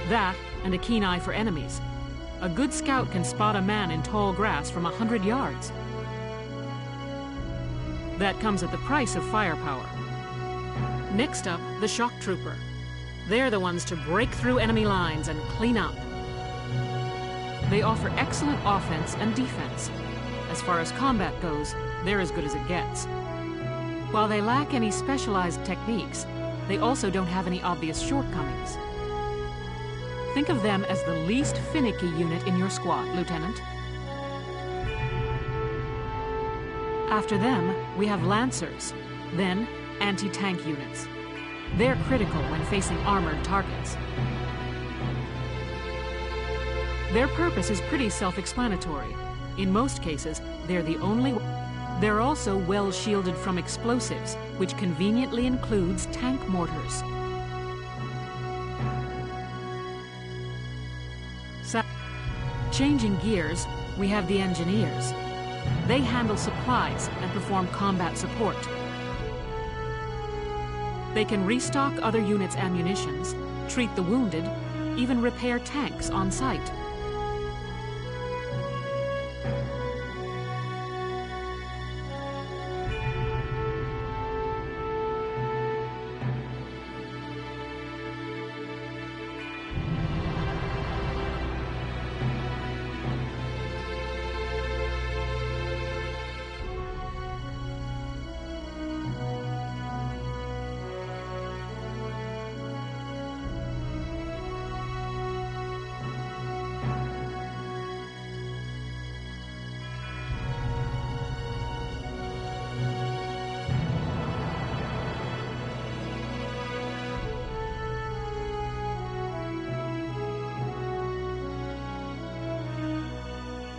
That, and a keen eye for enemies. A good scout can spot a man in tall grass from 100 yards. That comes at the price of firepower. Next up, the shock trooper. They're the ones to break through enemy lines and clean up. They offer excellent offense and defense. As far as combat goes, they're as good as it gets. While they lack any specialized techniques, they also don't have any obvious shortcomings. Think of them as the least finicky unit in your squad, Lieutenant. After them, we have Lancers, then anti-tank units. They're critical when facing armored targets. Their purpose is pretty self-explanatory. In most cases, they're the only... They're also well shielded from explosives, which conveniently includes tank mortars. Changing gears, we have the engineers. They handle supplies and perform combat support. They can restock other units' ammunitions, treat the wounded, even repair tanks on site.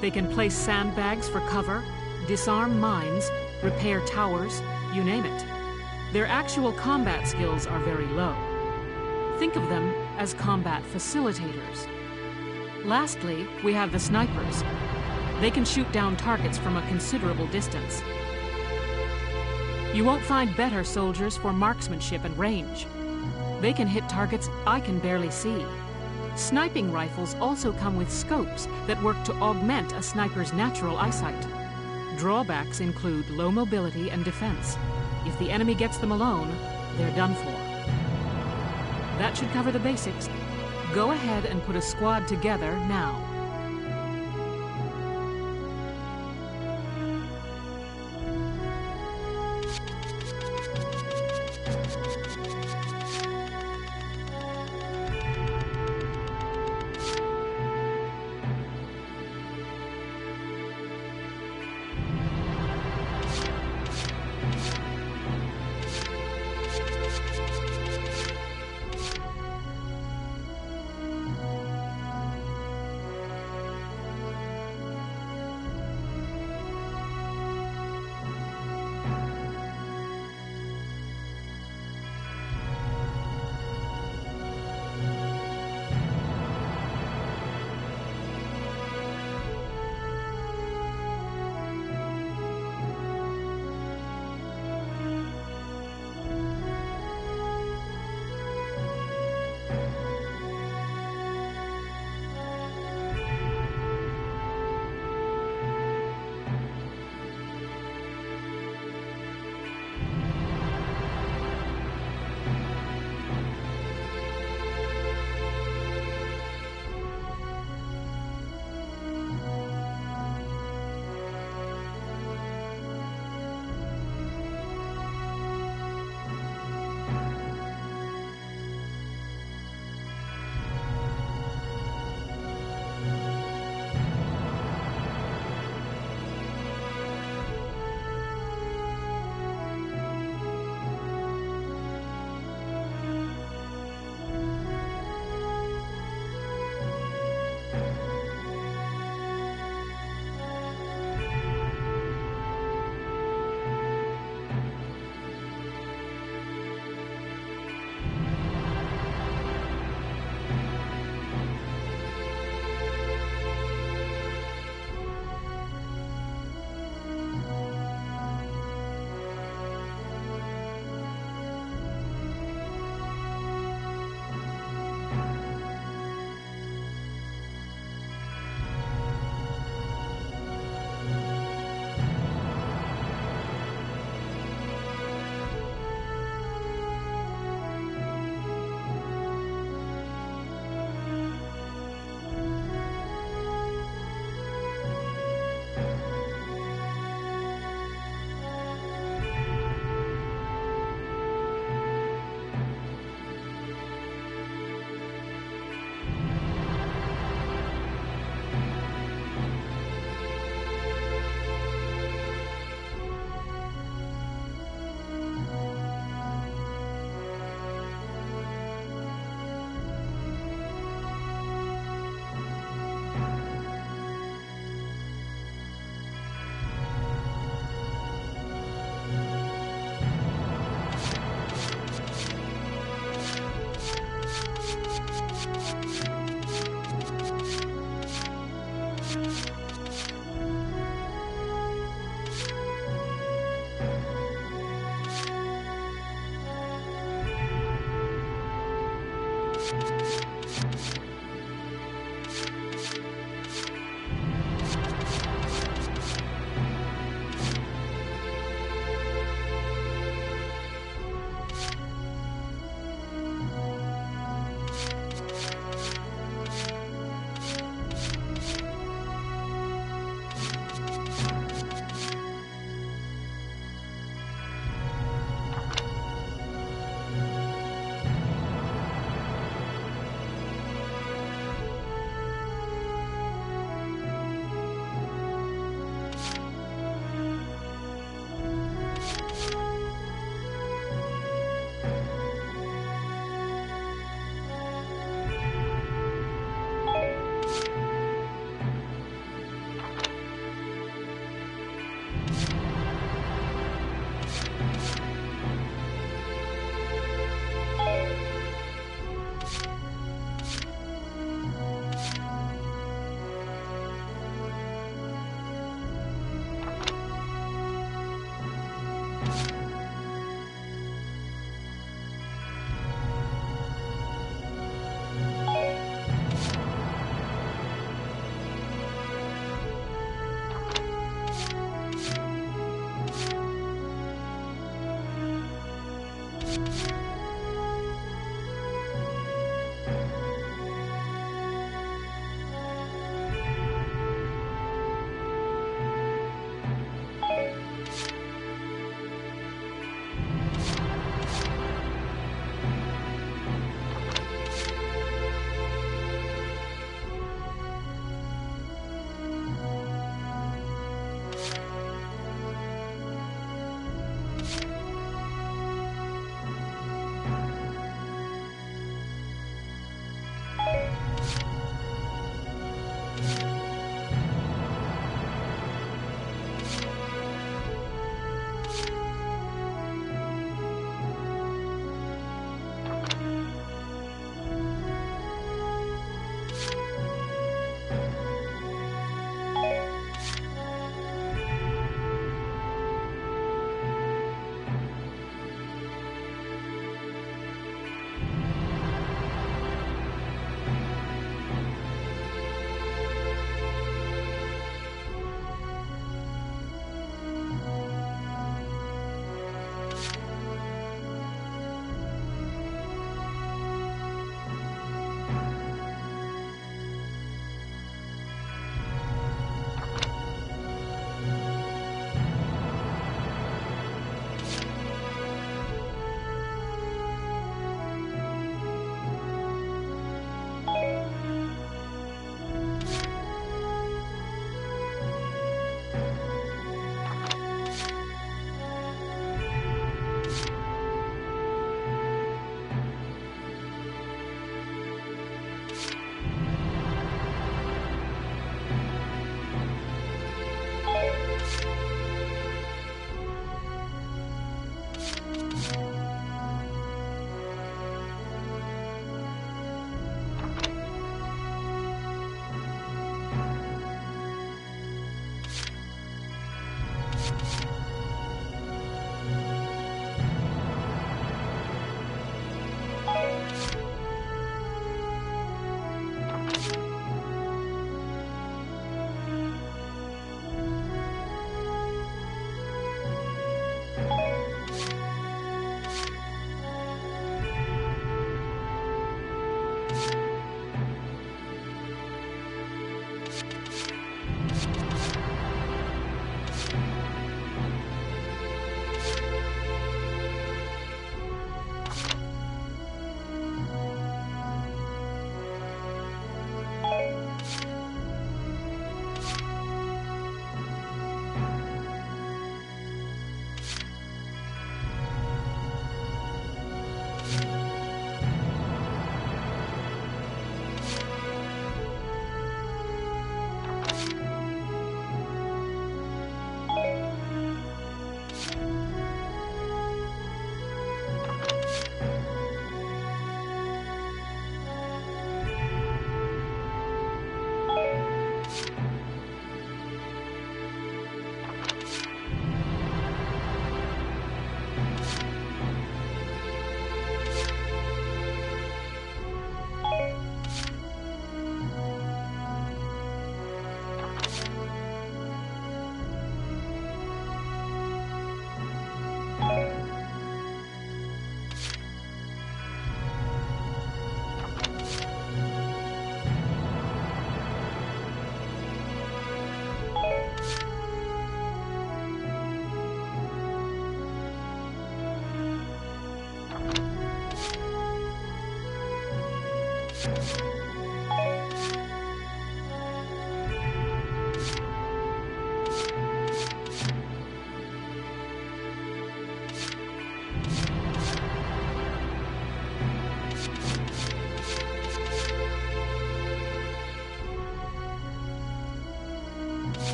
They can place sandbags for cover, disarm mines, repair towers, you name it. Their actual combat skills are very low. Think of them as combat facilitators. Lastly, we have the snipers. They can shoot down targets from a considerable distance. You won't find better soldiers for marksmanship and range. They can hit targets I can barely see. Sniping rifles also come with scopes that work to augment a sniper's natural eyesight. Drawbacks include low mobility and defense. If the enemy gets them alone, they're done for. That should cover the basics. Go ahead and put a squad together now.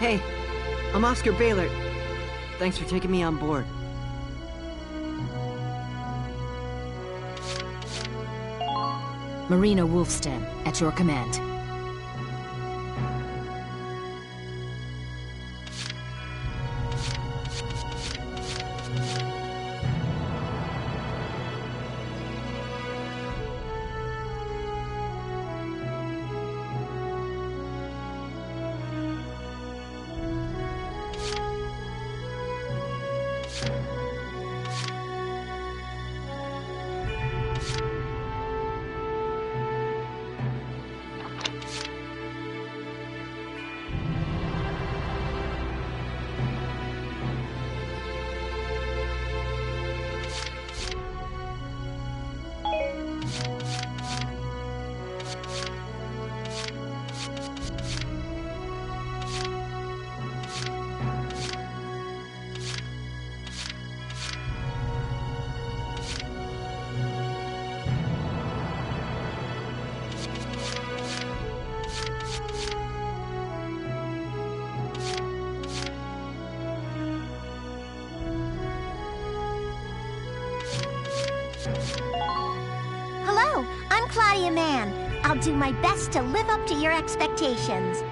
Hey, I'm Oscar Baylor. Thanks for taking me on board. Marina Wolfston, at your command. Hello, I'm Claudia Mann. I'll do my best to live up to your expectations.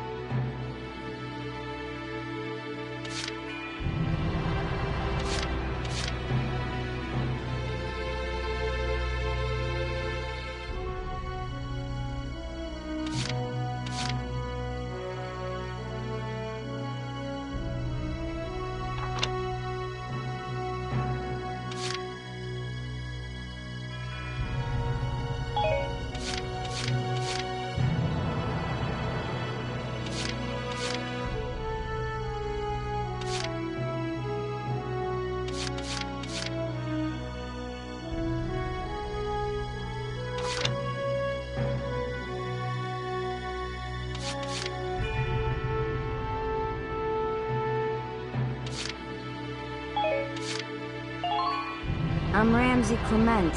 I'm Ramsey Clement.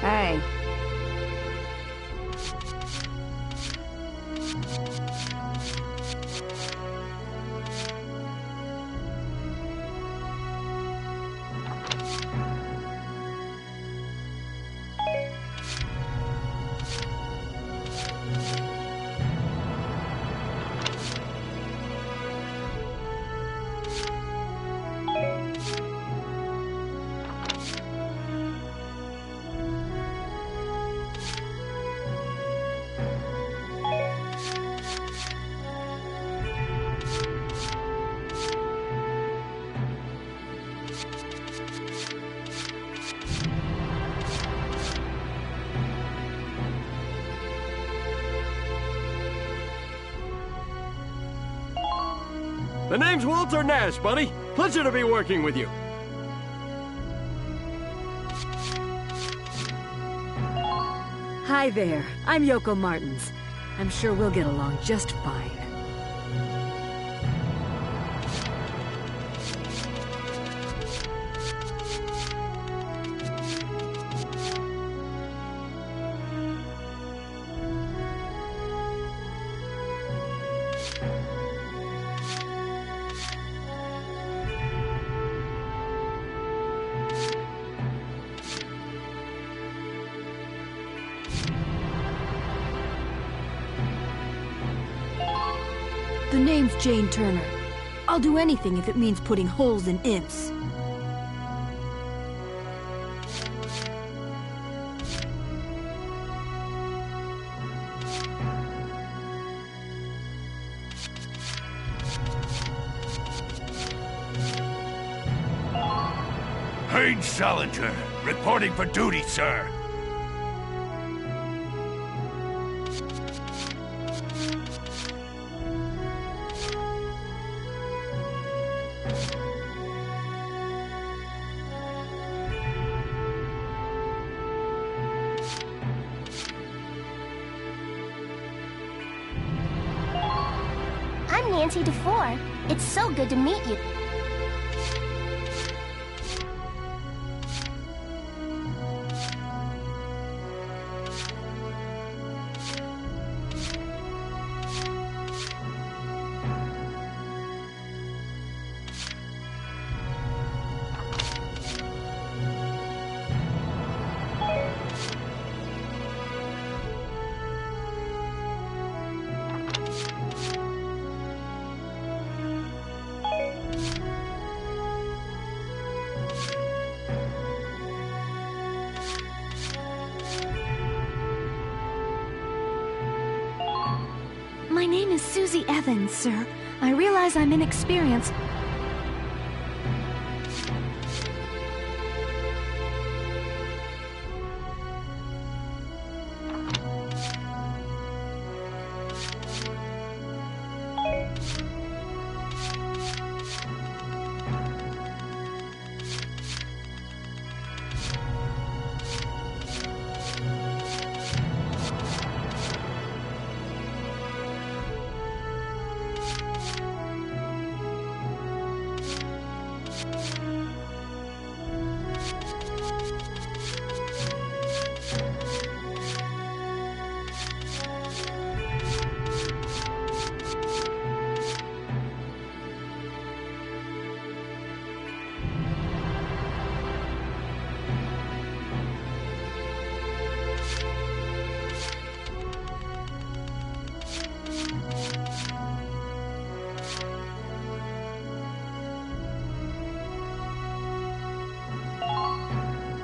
Hey. The name's Walter Nash, buddy. Pleasure to be working with you. Hi there, I'm Yoko Martins. I'm sure we'll get along just fine. name's Jane Turner. I'll do anything if it means putting holes in imps. Page Salinger, reporting for duty, sir. I'm Nancy DeFore. It's so good to meet you. My name is Susie Evans, sir. I realize I'm inexperienced.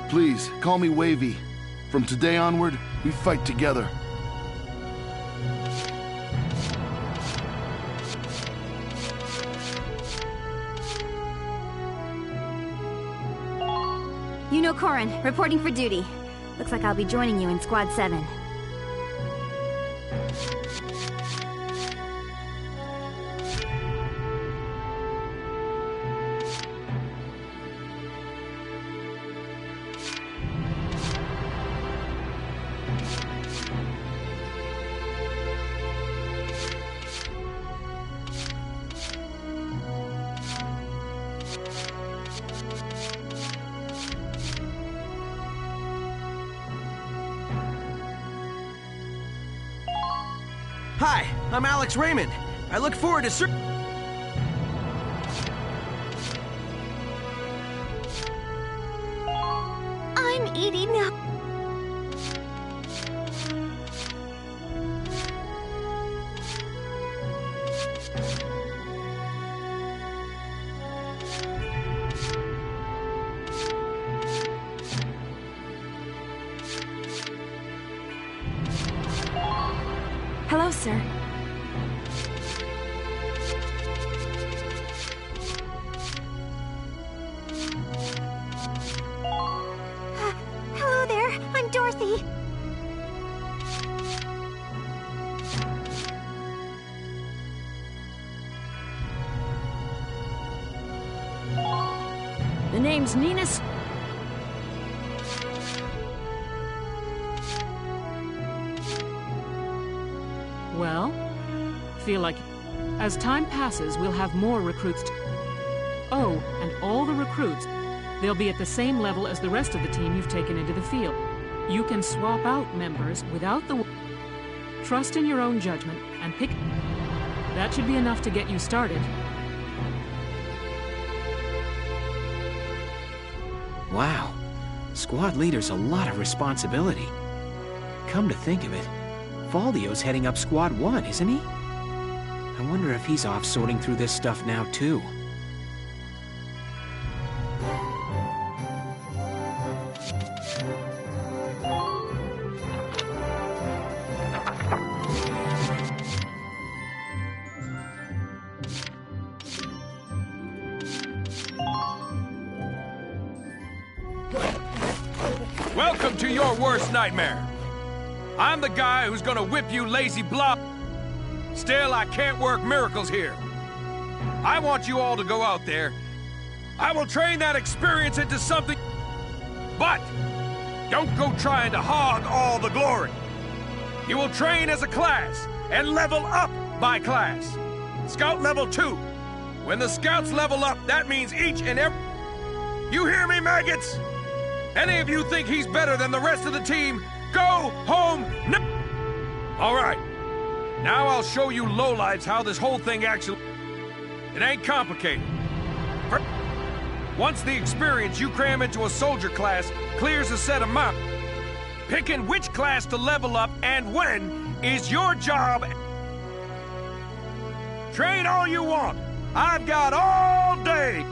Please, call me Wavy. From today onward, we fight together. Yuno Korin, reporting for duty. Looks like I'll be joining you in Squad 7. Hi, I'm Alex Raymond. I look forward to I'm Edie now. Hello, sir. Hello there, I'm Dorothy. The name's Nina. Well, feel like as time passes, we'll have more recruits. Oh, and all the recruits, they'll be at the same level as the rest of the team you've taken into the field. You can swap out members without the... Trust in your own judgment and pick... That should be enough to get you started. Wow. Squad leader's a lot of responsibility. Come to think of it, Faldio's heading up Squad 1, isn't he? I wonder if he's off sorting through this stuff now, too. Welcome to your worst nightmare. I'm the guy who's gonna whip you lazy blob. Still, I can't work miracles here. I want you all to go out there. I will train that experience into something. But don't go trying to hog all the glory. You will train as a class and level up by class. Scout level 2. When the scouts level up, that means each and every... You hear me, maggots? Any of you think he's better than the rest of the team, go home now. All right. Now I'll show you lowlights how this whole thing actually... It ain't complicated. Once the experience you cram into a soldier class clears a set amount, picking which class to level up and when is your job. Train all you want. I've got all day.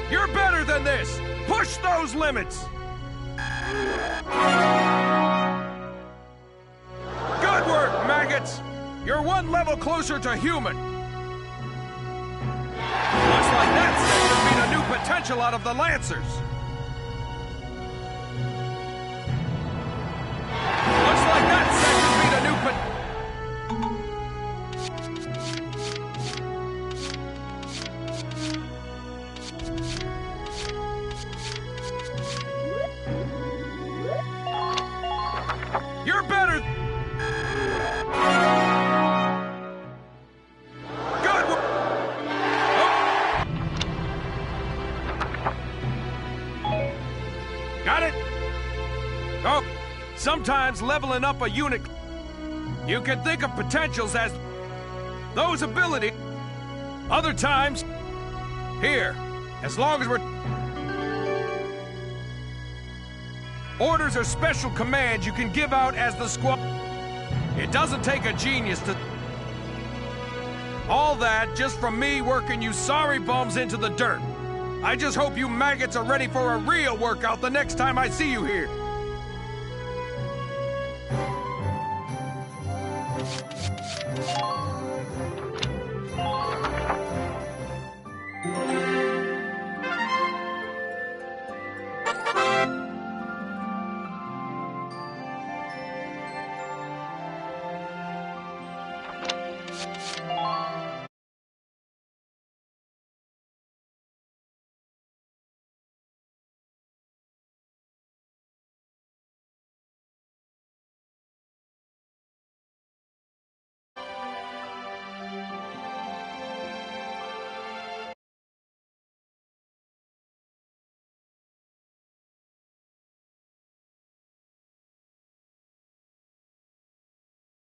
You're better than this! Push those limits! Good work, maggots! You're one level closer to human. Looks like that sector beat a new potential out of the Lancers. Looks like that sector beat a new You're better! Good work! Got it? Oh, sometimes leveling up a unit, you can think of potentials as those abilities. Other times, here, as long as we're... Orders are special commands you can give out as the squad. It doesn't take a genius to... All that just from me working you sorry bums into the dirt. I just hope you maggots are ready for a real workout the next time I see you here.